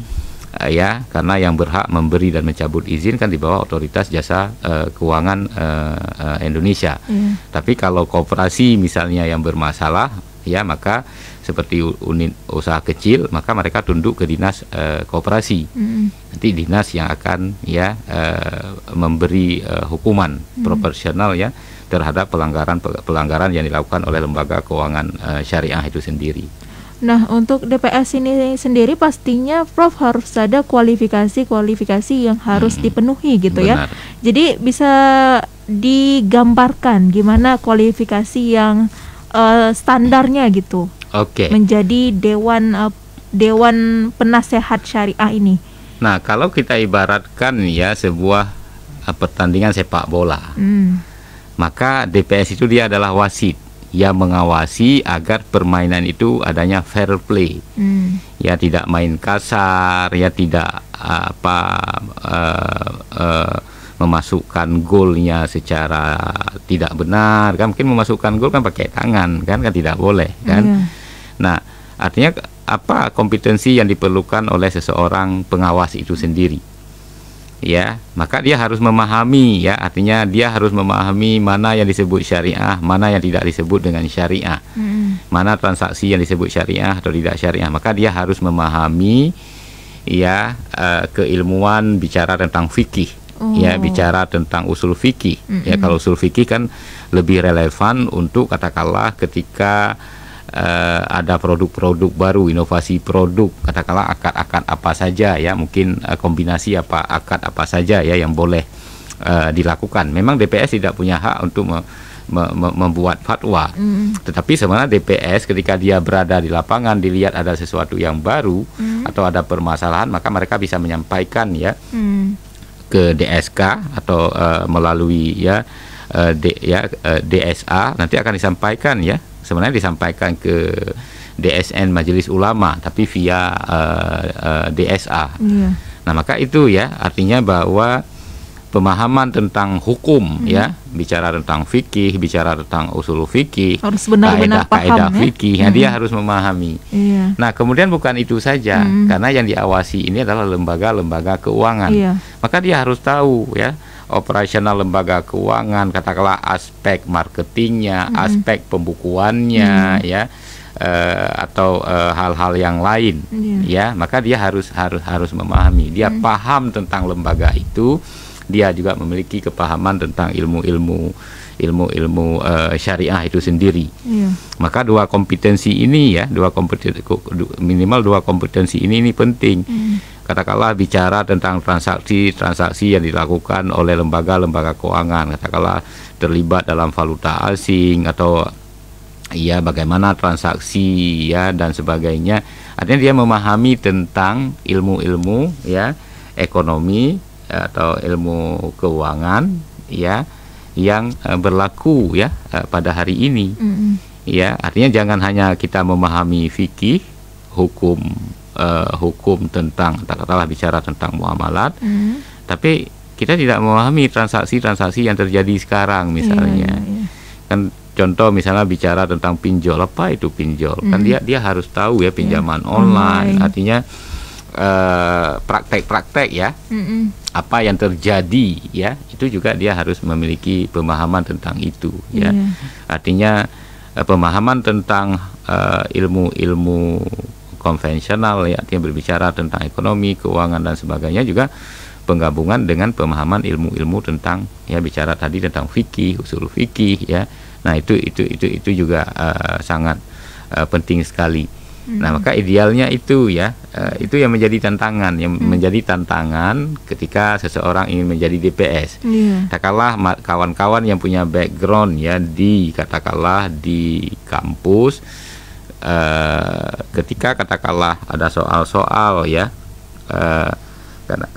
ya, karena yang berhak memberi dan mencabut izin kan di bawah Otoritas Jasa Keuangan Indonesia. Tapi kalau koperasi misalnya yang bermasalah ya, maka seperti unit usaha kecil, maka mereka tunduk ke dinas koperasi. Nanti dinas yang akan ya memberi hukuman proporsional ya terhadap pelanggaran yang dilakukan oleh lembaga keuangan syariah itu sendiri. Nah, untuk DPS ini sendiri pastinya Prof harus ada kualifikasi yang harus dipenuhi gitu. Benar. Ya. Jadi bisa digambarkan gimana kualifikasi yang standarnya gitu. Menjadi Dewan Penasehat Syariah ini. Nah, kalau kita ibaratkan ya sebuah pertandingan sepak bola, maka DPS itu dia adalah wasit yang mengawasi agar permainan itu adanya fair play, ya tidak main kasar, ya tidak memasukkan golnya secara tidak benar, kan mungkin memasukkan gol kan pakai tangan, kan tidak boleh, kan. Nah, artinya apa kompetensi yang diperlukan oleh seseorang pengawas itu sendiri, ya, maka dia harus memahami, ya, artinya dia harus memahami mana yang disebut syariah, mana yang tidak disebut dengan syariah, mana transaksi yang disebut syariah atau tidak syariah, maka dia harus memahami, ya, keilmuan bicara tentang fikih. Ya, bicara tentang usul fikih. Ya, kalau usul fikih kan lebih relevan untuk katakanlah ketika ada produk-produk baru, inovasi produk, katakanlah akad-akad apa saja, ya, mungkin kombinasi akad apa saja, ya, yang boleh dilakukan. Memang DPS tidak punya hak untuk membuat fatwa, tetapi sebenarnya DPS ketika dia berada di lapangan, dilihat ada sesuatu yang baru atau ada permasalahan, maka mereka bisa menyampaikan, ya, ke DSK atau melalui, ya, DSA, nanti akan disampaikan, ya, sebenarnya disampaikan ke DSN Majelis Ulama tapi via DSA. Nah, maka itu, ya, artinya bahwa pemahaman tentang hukum, ya, bicara tentang fikih, bicara tentang usul fikih, harus benar-benar kaidah fikih, ya, dia harus memahami. Nah, kemudian bukan itu saja, karena yang diawasi ini adalah lembaga-lembaga keuangan, maka dia harus tahu, ya, operasional lembaga keuangan, katakanlah aspek marketingnya, aspek pembukuannya, ya, atau hal-hal yang lain, ya, maka dia harus memahami, dia paham tentang lembaga itu. Dia juga memiliki kepahaman tentang ilmu syariah itu sendiri. Maka dua kompetensi ini, ya, minimal dua kompetensi ini penting. Katakanlah bicara tentang transaksi yang dilakukan oleh lembaga-lembaga keuangan, katakanlah terlibat dalam valuta asing atau, ya, bagaimana transaksi, ya, dan sebagainya. Artinya dia memahami tentang ilmu-ilmu, ya, ekonomi atau ilmu keuangan, ya, yang berlaku, ya, pada hari ini. Ya, artinya jangan hanya kita memahami fikih, hukum tentang, katakanlah bicara tentang muamalat, tapi kita tidak memahami transaksi-transaksi yang terjadi sekarang, misalnya. Kan contoh misalnya bicara tentang pinjol, apa itu pinjol? Kan dia harus tahu, ya, pinjaman online. Artinya praktek-praktek, ya, apa yang terjadi, ya, itu juga dia harus memiliki pemahaman tentang itu, ya. Artinya pemahaman tentang ilmu-ilmu konvensional, ya, artinya berbicara tentang ekonomi, keuangan dan sebagainya, juga penggabungan dengan pemahaman ilmu-ilmu tentang, ya, bicara tadi tentang fikih, usul fikih, ya. Nah, itu juga sangat penting sekali. Nah, maka idealnya itu, ya, itu yang menjadi tantangan, ketika seseorang ingin menjadi DPS. Katakanlah kawan-kawan yang punya background, ya, katakanlah di kampus, ketika katakanlah ada soal-soal, ya,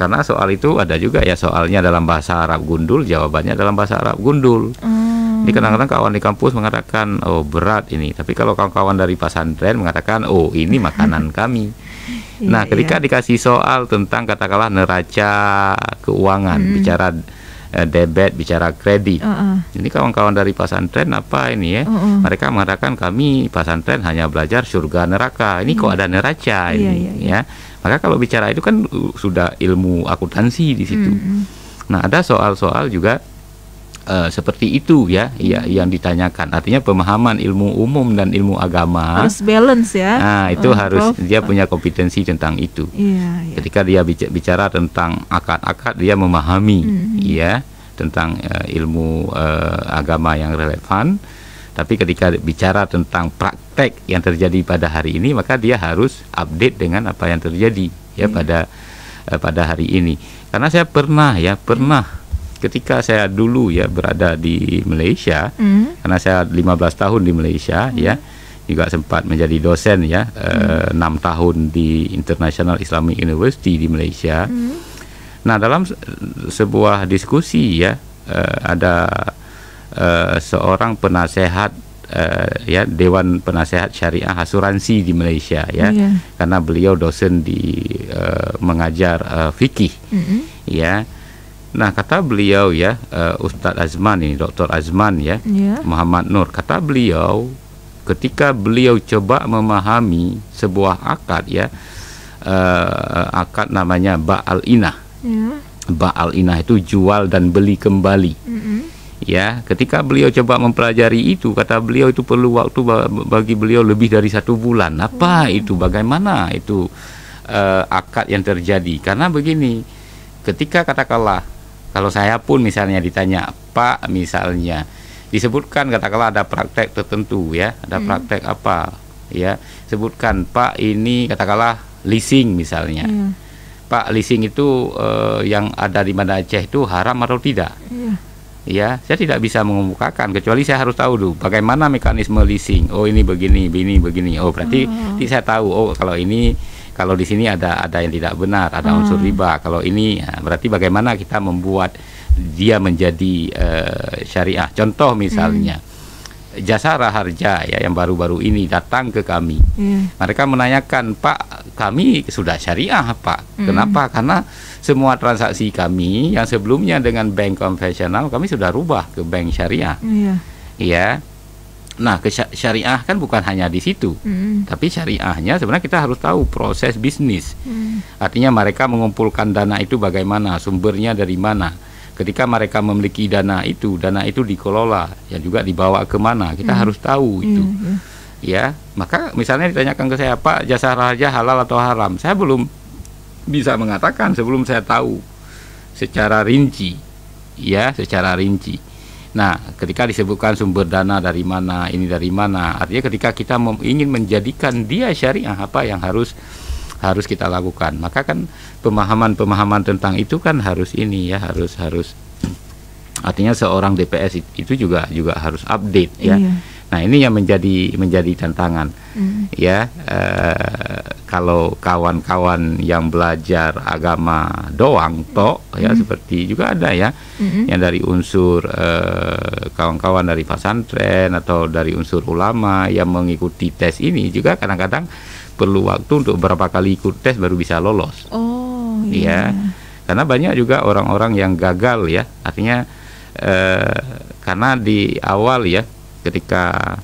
karena soal itu ada juga, ya, soalnya dalam bahasa Arab gundul, jawabannya dalam bahasa Arab gundul. Jadi kadang-kadang kawan di kampus mengatakan, oh, berat ini, tapi kalau kawan-kawan dari pesantren mengatakan, oh, ini makanan kami. Nah, ketika dikasih soal tentang katakanlah neraca keuangan, bicara debit, bicara kredit, ini kawan-kawan dari pesantren apa ini, ya, mereka mengatakan kami pesantren hanya belajar surga neraka, ini kok ada neraca ini, ya. Maka kalau bicara itu kan sudah ilmu akuntansi di situ. Nah, ada soal-soal juga seperti itu, ya, yang ditanyakan. Artinya pemahaman ilmu umum dan ilmu agama harus balance, ya. Nah, itu harus dia punya kompetensi tentang itu. Ketika dia bicara tentang akad-akad, dia memahami, ya, tentang ilmu agama yang relevan. Tapi ketika bicara tentang praktek yang terjadi pada hari ini, maka dia harus update dengan apa yang terjadi, ya, pada hari ini. Karena saya pernah ketika saya dulu, ya, berada di Malaysia, karena saya 15 tahun di Malaysia, ya, juga sempat menjadi dosen, ya, 6 tahun di International Islamic University di Malaysia. Nah, dalam sebuah diskusi, ya, ada seorang penasehat, ya, Dewan Penasehat Syariah Asuransi di Malaysia, ya, karena beliau dosen di mengajar fikih, ya. Nah, kata beliau ya, Ustadz Azman ini, Dr. Azman ya, Muhammad Nur, kata beliau ketika beliau coba memahami sebuah akad ya, akad namanya ba'al inah. Ba'al inah itu jual dan beli kembali. Ya, ketika beliau coba mempelajari itu, kata beliau itu perlu waktu bagi beliau lebih dari 1 bulan. Apa itu? Bagaimana itu akad yang terjadi? Karena begini, ketika katakanlah kalau saya pun misalnya ditanya, Pak, misalnya disebutkan katakanlah ada praktek tertentu ya, ada praktek apa ya, sebutkan Pak ini katakanlah leasing misalnya. Pak, leasing itu yang ada di Banda Aceh itu haram atau tidak? Ya, saya tidak bisa mengemukakan kecuali saya harus tahu dulu bagaimana mekanisme leasing. Oh, ini begini, begini. Oh, berarti saya tahu. Oh, kalau di sini ada yang tidak benar, ada unsur riba. Kalau ini ya, berarti bagaimana kita membuat dia menjadi syariah. Contoh misalnya Jasa Raharja ya, yang baru-baru ini datang ke kami. Mereka menanyakan, Pak, kami sudah syariah, Pak. Kenapa? Karena semua transaksi kami yang sebelumnya dengan bank konvensional kami sudah rubah ke bank syariah. Ya. Nah, syariah kan bukan hanya di situ, tapi syariahnya sebenarnya kita harus tahu proses bisnis. Artinya mereka mengumpulkan dana itu bagaimana, sumbernya dari mana. Ketika mereka memiliki dana itu dikelola, ya juga dibawa kemana, kita harus tahu itu. Ya, maka misalnya ditanyakan ke saya, Pak, jasa raja halal atau haram? Saya belum bisa mengatakan sebelum saya tahu secara rinci, ya, secara rinci. Nah, ketika disebutkan sumber dana dari mana, ini dari mana, artinya ketika kita ingin menjadikan dia syariah, apa yang harus kita lakukan? Maka kan pemahaman tentang itu kan harus ini ya, harus artinya seorang DPS itu juga harus update ya. Nah, ini yang menjadi tantangan ya. Kalau kawan-kawan yang belajar agama doang ya, seperti juga ada ya yang dari unsur kawan-kawan dari pesantren atau dari unsur ulama yang mengikuti tes ini juga kadang-kadang perlu waktu untuk beberapa kali ikut tes baru bisa lolos. Ya, karena banyak juga orang-orang yang gagal ya, artinya karena di awal ya, ketika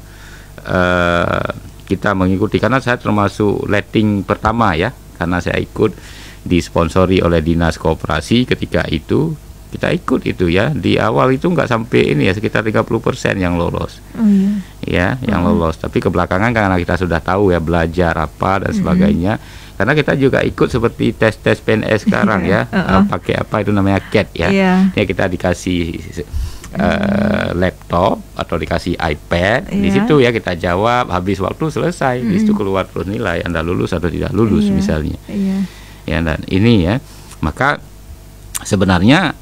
kita mengikuti, karena saya termasuk letting pertama ya, karena saya ikut disponsori oleh Dinas Koperasi. Ketika itu kita ikut itu ya, di awal itu nggak sampai ini ya, sekitar 30% yang lolos. Ya, yang lolos. Tapi kebelakangan karena kita sudah tahu ya, belajar apa dan sebagainya, karena kita juga ikut seperti tes PNS sekarang ya, pakai apa itu namanya CAT ya. Ya, kita dikasih laptop atau dikasih iPad, di situ ya kita jawab, habis waktu selesai, di situ keluar terus nilai Anda lulus atau tidak lulus misalnya. Ya, dan ini ya, maka sebenarnya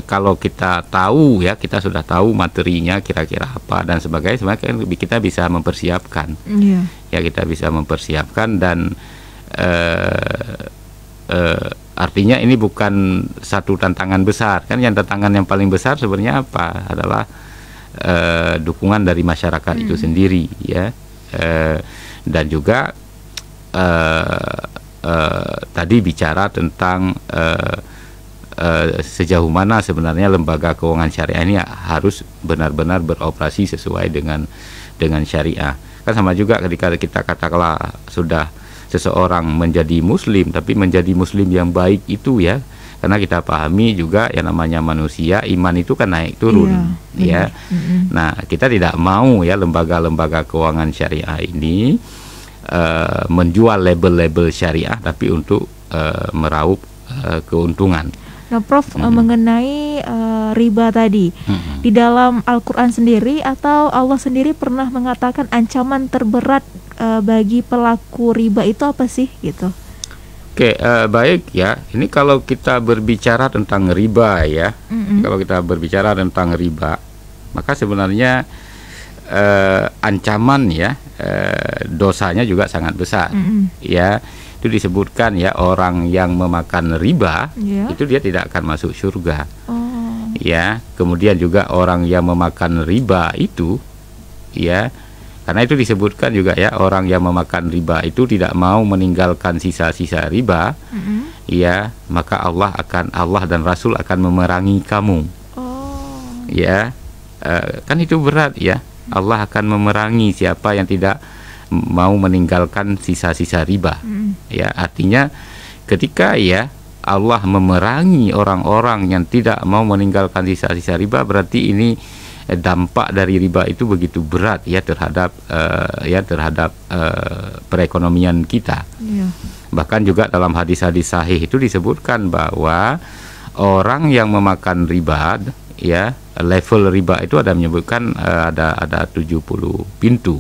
kalau kita tahu ya, kita sudah tahu materinya kira-kira apa dan sebagainya, sebenarnya kita bisa mempersiapkan. Ya, kita bisa mempersiapkan dan artinya ini bukan satu tantangan besar kan. Yang tantangan yang paling besar sebenarnya apa adalah dukungan dari masyarakat itu sendiri ya, dan juga tadi bicara tentang sejauh mana sebenarnya lembaga keuangan syariah ini harus benar-benar beroperasi sesuai dengan syariah. Kan sama juga ketika kita katakanlah sudah seseorang menjadi muslim, tapi menjadi muslim yang baik itu ya, karena kita pahami juga yang namanya manusia, iman itu kan naik turun ya. Nah, kita tidak mau ya lembaga-lembaga keuangan syariah ini menjual label-label syariah tapi untuk meraup keuntungan. Nah, Prof, mengenai riba tadi, di dalam Al-Quran sendiri atau Allah sendiri pernah mengatakan ancaman terberat bagi pelaku riba itu apa sih gitu? Oke, baik ya. Ini kalau kita berbicara tentang riba ya, kalau kita berbicara tentang riba, maka sebenarnya ancaman ya, dosanya juga sangat besar. Ya, itu disebutkan ya, orang yang memakan riba itu dia tidak akan masuk surga. Ya, kemudian juga orang yang memakan riba itu ya, karena itu disebutkan juga ya, orang yang memakan riba itu tidak mau meninggalkan sisa-sisa riba, ya, maka Allah dan Rasul akan memerangi kamu. Ya, kan itu berat ya. Allah akan memerangi siapa yang tidak mau meninggalkan sisa-sisa riba. Ya, artinya ketika ya Allah memerangi orang-orang yang tidak mau meninggalkan sisa-sisa riba, berarti ini dampak dari riba itu begitu berat ya terhadap perekonomian kita. Bahkan juga dalam hadis-hadis sahih itu disebutkan bahwa orang yang memakan riba ya, level riba itu ada menyebutkan ada 70 pintu.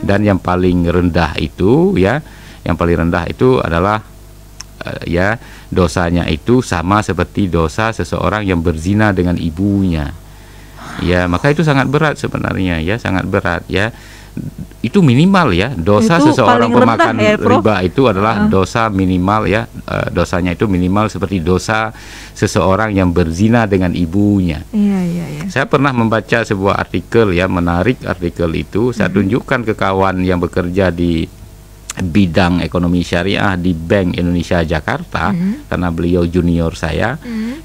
Dan yang paling rendah itu ya, yang paling rendah itu adalah ya dosanya itu sama seperti dosa seseorang yang berzina dengan ibunya. Ya, maka itu sangat berat sebenarnya ya, sangat berat ya. Itu minimal ya, dosa itu seseorang pemakan riba itu adalah dosa minimal ya, dosanya itu minimal seperti dosa seseorang yang berzina dengan ibunya. Saya pernah membaca sebuah artikel ya, menarik artikel itu. Saya tunjukkan ke kawan yang bekerja di bidang ekonomi syariah di Bank Indonesia Jakarta, karena beliau junior saya.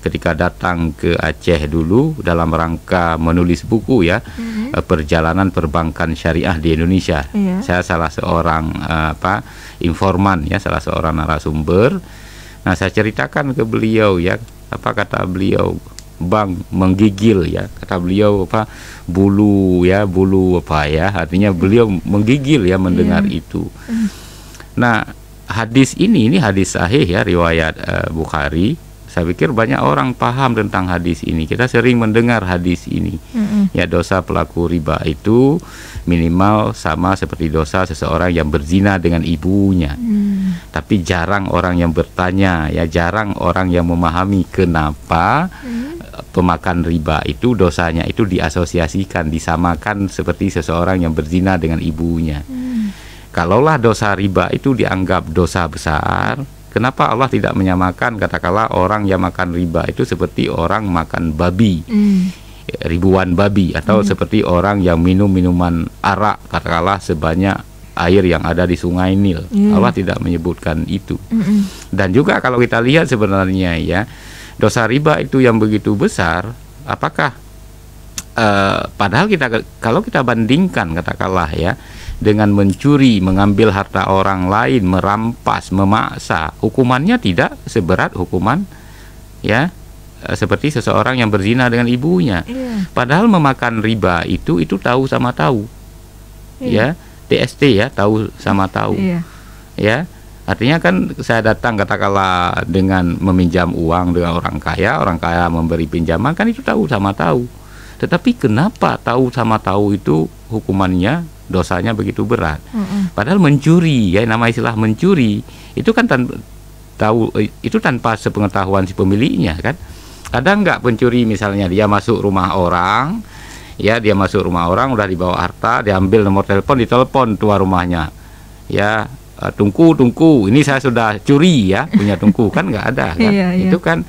Ketika datang ke Aceh dulu dalam rangka menulis buku ya, perjalanan perbankan syariah di Indonesia. Saya salah seorang informan ya, salah seorang narasumber. Nah, saya ceritakan ke beliau ya, apa kata beliau, Bang, menggigil ya, kata beliau bulu artinya beliau menggigil ya mendengar itu. Nah, hadis ini hadis sahih ya, riwayat Bukhari. Saya pikir banyak orang paham tentang hadis ini. Kita sering mendengar hadis ini. Ya, dosa pelaku riba itu minimal sama seperti dosa seseorang yang berzina dengan ibunya. Tapi jarang orang yang bertanya ya, jarang orang yang memahami kenapa pemakan riba itu dosanya itu diasosiasikan, disamakan seperti seseorang yang berzina dengan ibunya. Kalaulah dosa riba itu dianggap dosa besar, kenapa Allah tidak menyamakan katakanlah orang yang makan riba itu seperti orang makan babi, ribuan babi, atau seperti orang yang minum minuman arak katakanlah sebanyak air yang ada di Sungai Nil. Allah tidak menyebutkan itu. Dan juga kalau kita lihat sebenarnya ya, dosa riba itu yang begitu besar, apakah padahal kalau kita bandingkan katakanlah ya dengan mencuri, mengambil harta orang lain, merampas, memaksa, hukumannya tidak seberat hukuman ya seperti seseorang yang berzina dengan ibunya. Padahal memakan riba itu tahu sama tahu. Ya, TST ya, tahu sama tahu. Ya. Artinya kan saya datang katakanlah dengan meminjam uang dengan orang kaya memberi pinjaman, kan itu tahu sama tahu. Tetapi kenapa tahu sama tahu itu hukumannya, dosanya begitu berat? Padahal mencuri ya, nama istilah mencuri itu kan tanpa sepengetahuan si pemiliknya kan. Ada nggak pencuri misalnya dia masuk rumah orang, ya dia masuk rumah orang udah dibawa harta, diambil nomor telepon, ditelepon tua rumahnya, ya tungku, ini saya sudah curi ya, punya tungku, kan nggak ada kan. Itu kan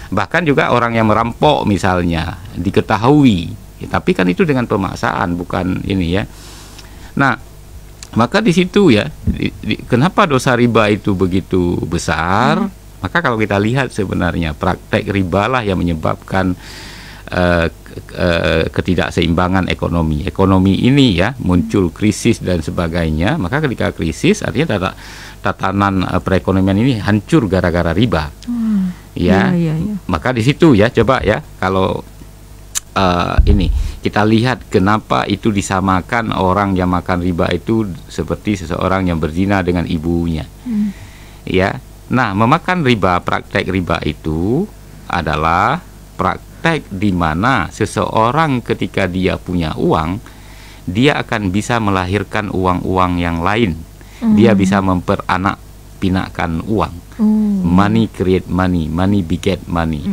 bahkan juga orang yang merampok misalnya diketahui, tapi kan itu dengan pemaksaan, bukan ini ya. Nah, maka di situ ya, kenapa dosa riba itu begitu besar? Maka kalau kita lihat sebenarnya praktek riba lah yang menyebabkan ketidakseimbangan ekonomi ini ya, muncul krisis dan sebagainya. Maka ketika krisis artinya tatanan perekonomian ini hancur gara-gara riba. Maka di situ ya, coba ya kalau ini kita lihat kenapa itu disamakan orang yang makan riba itu seperti seseorang yang berzina dengan ibunya. Ya. Nah, memakan riba, praktek riba itu adalah praktek di mana seseorang ketika dia punya uang, dia akan bisa melahirkan uang-uang yang lain. Dia bisa memperanak pinakan uang. Money create money, money beget money.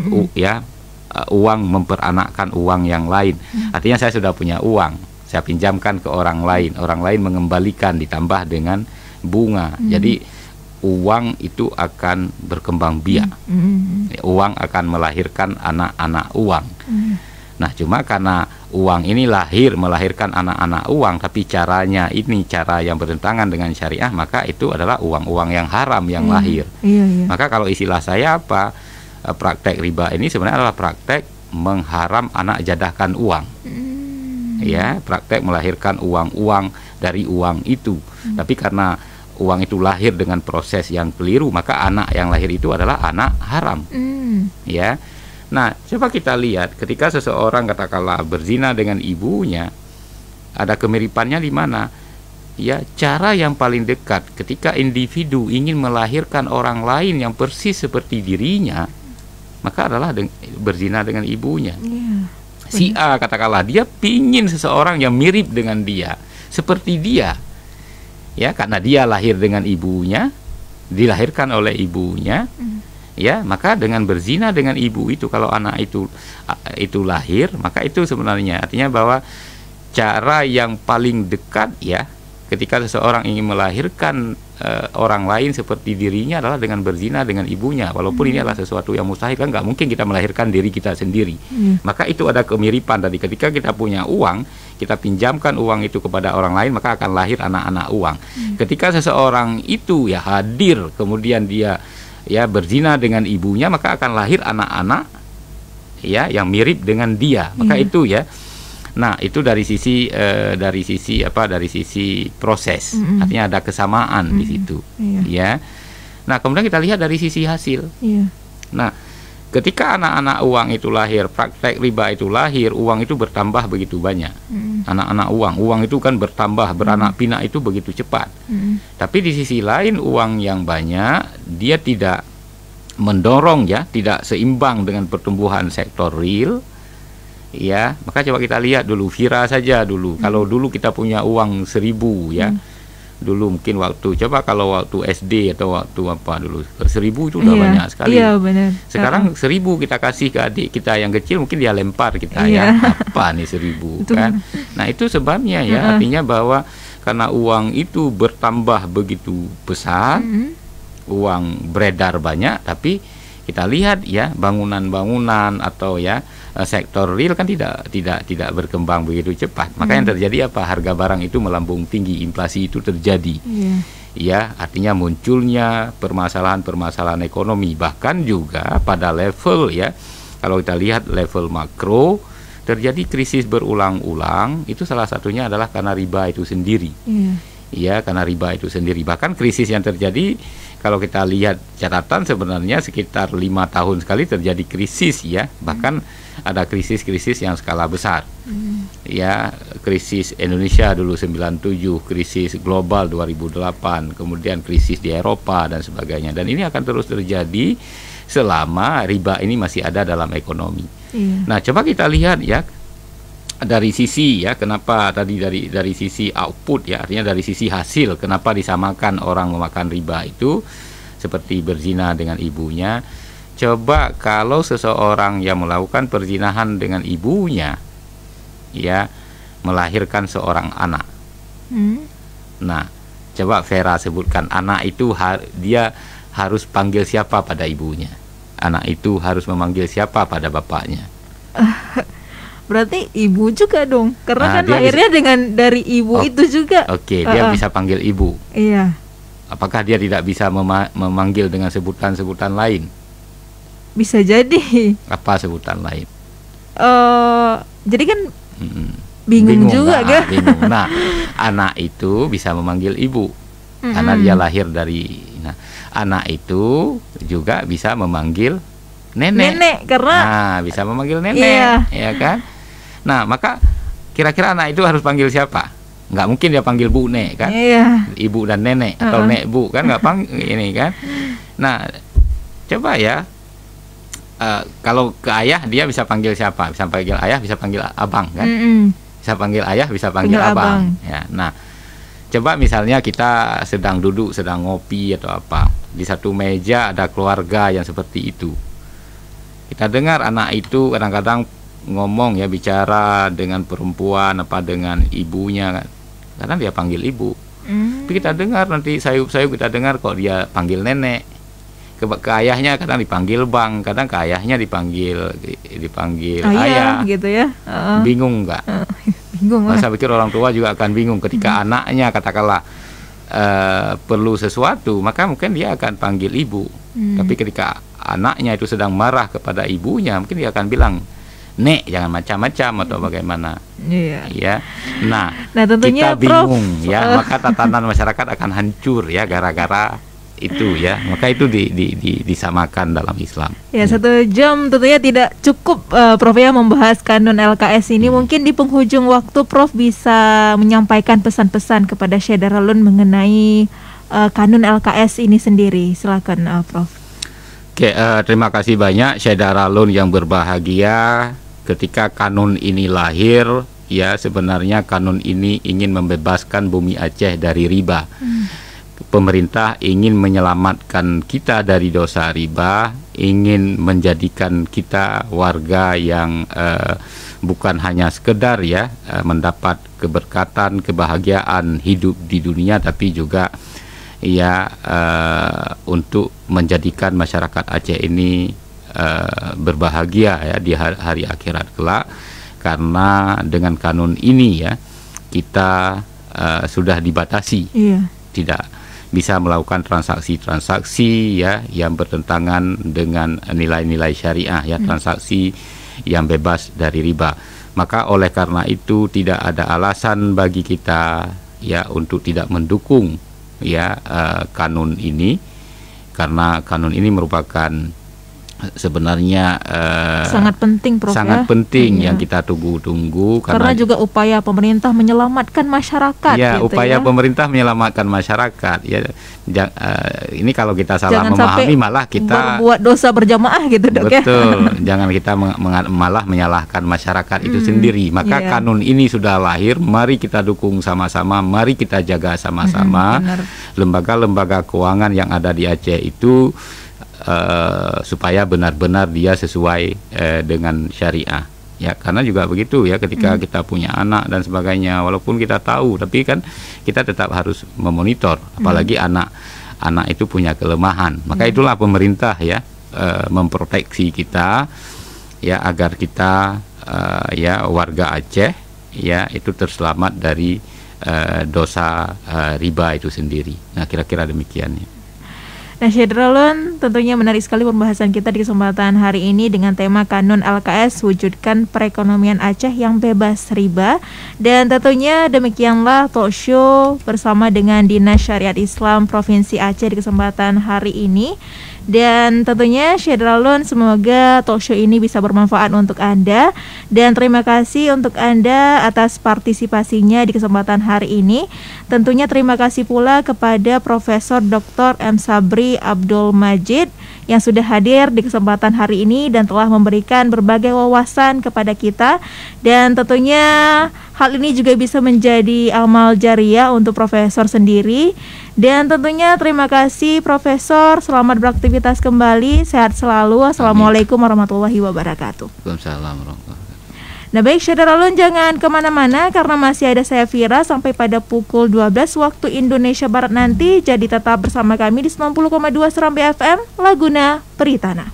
Uang memperanakkan uang yang lain. Artinya saya sudah punya uang, saya pinjamkan ke orang lain mengembalikan ditambah dengan bunga. Jadi uang itu akan berkembang biak. Uang akan melahirkan anak-anak uang. Nah, cuma karena uang ini melahirkan anak-anak uang, tapi caranya ini cara yang bertentangan dengan syariah, maka itu adalah uang-uang yang haram yang lahir. Maka kalau istilah saya apa? Praktek riba ini sebenarnya adalah praktek mengharam anak jadahkan uang. Ya, praktek melahirkan uang-uang dari uang itu. Tapi karena uang itu lahir dengan proses yang keliru, maka anak yang lahir itu adalah anak haram. Ya. Nah, coba kita lihat ketika seseorang katakanlah berzina dengan ibunya, ada kemiripannya di mana? Ya, cara yang paling dekat ketika individu ingin melahirkan orang lain yang persis seperti dirinya, maka adalah berzina dengan ibunya. Si A katakanlah dia pingin seseorang yang mirip dengan dia, seperti dia. Ya, karena dia lahir dengan ibunya, dilahirkan oleh ibunya. Ya, maka dengan berzina dengan ibu itu, kalau anak itu lahir, maka itu sebenarnya artinya bahwa cara yang paling dekat ya ketika seseorang ingin melahirkan orang lain seperti dirinya adalah dengan berzina dengan ibunya, walaupun ini adalah sesuatu yang mustahil, kan nggak mungkin kita melahirkan diri kita sendiri. Maka itu ada kemiripan tadi, ketika kita punya uang, kita pinjamkan uang itu kepada orang lain, maka akan lahir anak-anak uang. Ketika seseorang itu ya hadir, kemudian dia ya berzina dengan ibunya, maka akan lahir anak-anak ya yang mirip dengan dia. Maka itu ya. Nah, itu dari sisi dari sisi proses. Artinya ada kesamaan di situ. Ya. Nah, kemudian kita lihat dari sisi hasil. Nah, ketika anak-anak uang itu lahir, praktek riba itu lahir, uang itu bertambah begitu banyak. Anak-anak uang itu kan bertambah, beranak pinak itu begitu cepat. Tapi di sisi lain uang yang banyak dia tidak mendorong ya, tidak seimbang dengan pertumbuhan sektor real. Ya, maka coba kita lihat dulu Vira saja dulu. Kalau dulu kita punya uang 1.000 ya. Dulu mungkin kalau waktu SD atau waktu apa dulu 1.000 itu udah banyak sekali. Iya, benar. Sekarang 1.000 kita kasih ke adik kita yang kecil, mungkin dia lempar kita ya. Apa nih 1.000 kan? Nah, itu sebabnya ya, artinya bahwa karena uang itu bertambah begitu besar, uang beredar banyak, tapi kita lihat ya bangunan-bangunan atau ya sektor real kan tidak berkembang begitu cepat. Maka yang terjadi apa? Harga barang itu melambung tinggi, inflasi itu terjadi. Ya, artinya munculnya permasalahan-permasalahan ekonomi, bahkan juga pada level ya, kalau kita lihat level makro terjadi krisis berulang-ulang, itu salah satunya adalah karena riba itu sendiri. Ya, karena riba itu sendiri. Bahkan krisis yang terjadi, kalau kita lihat catatan sebenarnya sekitar 5 tahun sekali terjadi krisis ya. Bahkan ada krisis-krisis yang skala besar. Ya, krisis Indonesia dulu 97, krisis global 2008, kemudian krisis di Eropa dan sebagainya. Dan ini akan terus terjadi selama riba ini masih ada dalam ekonomi. Nah, coba kita lihat ya dari sisi ya, kenapa tadi dari sisi output ya, artinya dari sisi hasil, kenapa disamakan orang memakan riba itu seperti berzina dengan ibunya. Coba kalau seseorang yang melakukan perzinahan dengan ibunya ya melahirkan seorang anak. Nah, coba Vera sebutkan, anak itu dia harus panggil siapa pada ibunya? Anak itu harus memanggil siapa pada bapaknya? Berarti ibu juga dong, karena kan lahirnya dari ibu itu juga. Oke, dia bisa panggil ibu. Iya. Apakah dia tidak bisa memanggil dengan sebutan-sebutan lain? Bisa jadi. Apa sebutan lain? Jadi kan bingung juga kan? Bingung. Nah, anak itu bisa memanggil ibu karena dia lahir dari. Nah, anak itu juga bisa memanggil nenek karena bisa memanggil nenek, ya kan? Nah, maka kira-kira anak itu harus panggil siapa? Nggak mungkin dia panggil bu nek kan? Ibu dan nenek atau nek bu kan nggak ini kan? Nah, coba ya. Kalau ke ayah dia bisa panggil siapa? Bisa panggil ayah, bisa panggil abang kan? Bisa panggil ayah, bisa panggil abang. Ya, nah, coba misalnya kita sedang duduk, sedang ngopi atau apa, di satu meja ada keluarga yang seperti itu. Kita dengar anak itu kadang-kadang ngomong ya, bicara dengan perempuan apa dengan ibunya kan? Karena dia panggil ibu. Tapi kita dengar nanti sayup-sayup kita dengar kok dia panggil nenek. ke ayahnya kadang dipanggil bang, kadang ke ayahnya dipanggil ayah gitu ya. Bingung nggak? Bingung lah. Saya pikir orang tua juga akan bingung ketika anaknya katakanlah perlu sesuatu, maka mungkin dia akan panggil ibu. Tapi ketika anaknya itu sedang marah kepada ibunya, mungkin dia akan bilang, Nek, jangan macam-macam atau bagaimana. Ya. Nah tentunya kita bingung ya, maka tatanan masyarakat akan hancur ya gara-gara itu ya. Maka itu disamakan dalam Islam. Ya, 1 jam tentunya tidak cukup Prof ya membahas kanun LKS ini. Mungkin di penghujung waktu Prof bisa menyampaikan pesan-pesan kepada Syederalun mengenai kanun LKS ini sendiri. Silakan Prof. Oke, terima kasih banyak Syederalun yang berbahagia. Ketika kanun ini lahir, ya sebenarnya kanun ini ingin membebaskan bumi Aceh dari riba. Pemerintah ingin menyelamatkan kita dari dosa riba, ingin menjadikan kita warga yang bukan hanya sekedar ya mendapat keberkatan, kebahagiaan hidup di dunia, tapi juga ya untuk menjadikan masyarakat Aceh ini berbahagia ya di hari akhirat kelak. Karena dengan kanun ini ya kita sudah dibatasi, tidak bisa melakukan transaksi-transaksi ya yang bertentangan dengan nilai-nilai syariah ya, transaksi yang bebas dari riba. Maka oleh karena itu tidak ada alasan bagi kita ya untuk tidak mendukung ya kanun ini, karena kanun ini merupakan sebenarnya sangat penting Prof, sangat penting yang kita tunggu-tunggu, karena juga upaya pemerintah menyelamatkan masyarakat ya, gitu upaya pemerintah menyelamatkan masyarakat ya. Ini kalau kita salah memahami malah kita berbuat dosa berjamaah gitu Dok. Betul. Jangan kita malah menyalahkan masyarakat itu sendiri. Maka kanun ini sudah lahir, mari kita dukung sama-sama, mari kita jaga sama-sama. Lembaga-lembaga keuangan yang ada di Aceh itu supaya benar-benar dia sesuai dengan syariah ya, karena juga begitu ya, ketika kita punya anak dan sebagainya, walaupun kita tahu tapi kan kita tetap harus memonitor, apalagi anak itu punya kelemahan. Maka itulah pemerintah ya memproteksi kita ya, agar kita ya warga Aceh ya itu terselamat dari dosa riba itu sendiri. Nah, kira-kira demikian ya. Nah, Syederalun, tentunya menarik sekali pembahasan kita di kesempatan hari ini dengan tema Kanun LKS Wujudkan Perekonomian Aceh yang Bebas Riba. Dan tentunya demikianlah talk show bersama dengan Dinas Syariat Islam Provinsi Aceh di kesempatan hari ini. Dan tentunya Syederalun, semoga talk show ini bisa bermanfaat untuk Anda. Dan terima kasih untuk Anda atas partisipasinya di kesempatan hari ini. Tentunya terima kasih pula kepada Profesor Dr. M. Sabri Abdul Majid yang sudah hadir di kesempatan hari ini dan telah memberikan berbagai wawasan kepada kita. Dan tentunya hal ini juga bisa menjadi amal jariah untuk Profesor sendiri. Dan tentunya terima kasih Profesor, selamat beraktivitas kembali, sehat selalu. Assalamualaikum warahmatullahi wabarakatuh. Waalaikumsalam warahmatullahi wabarakatuh. Nah baik, Syederalun, jangan kemana-mana karena masih ada saya Fira sampai pada pukul 12 waktu Indonesia Barat nanti. Jadi tetap bersama kami di 90,2 Serambi FM, Laguna Peritana.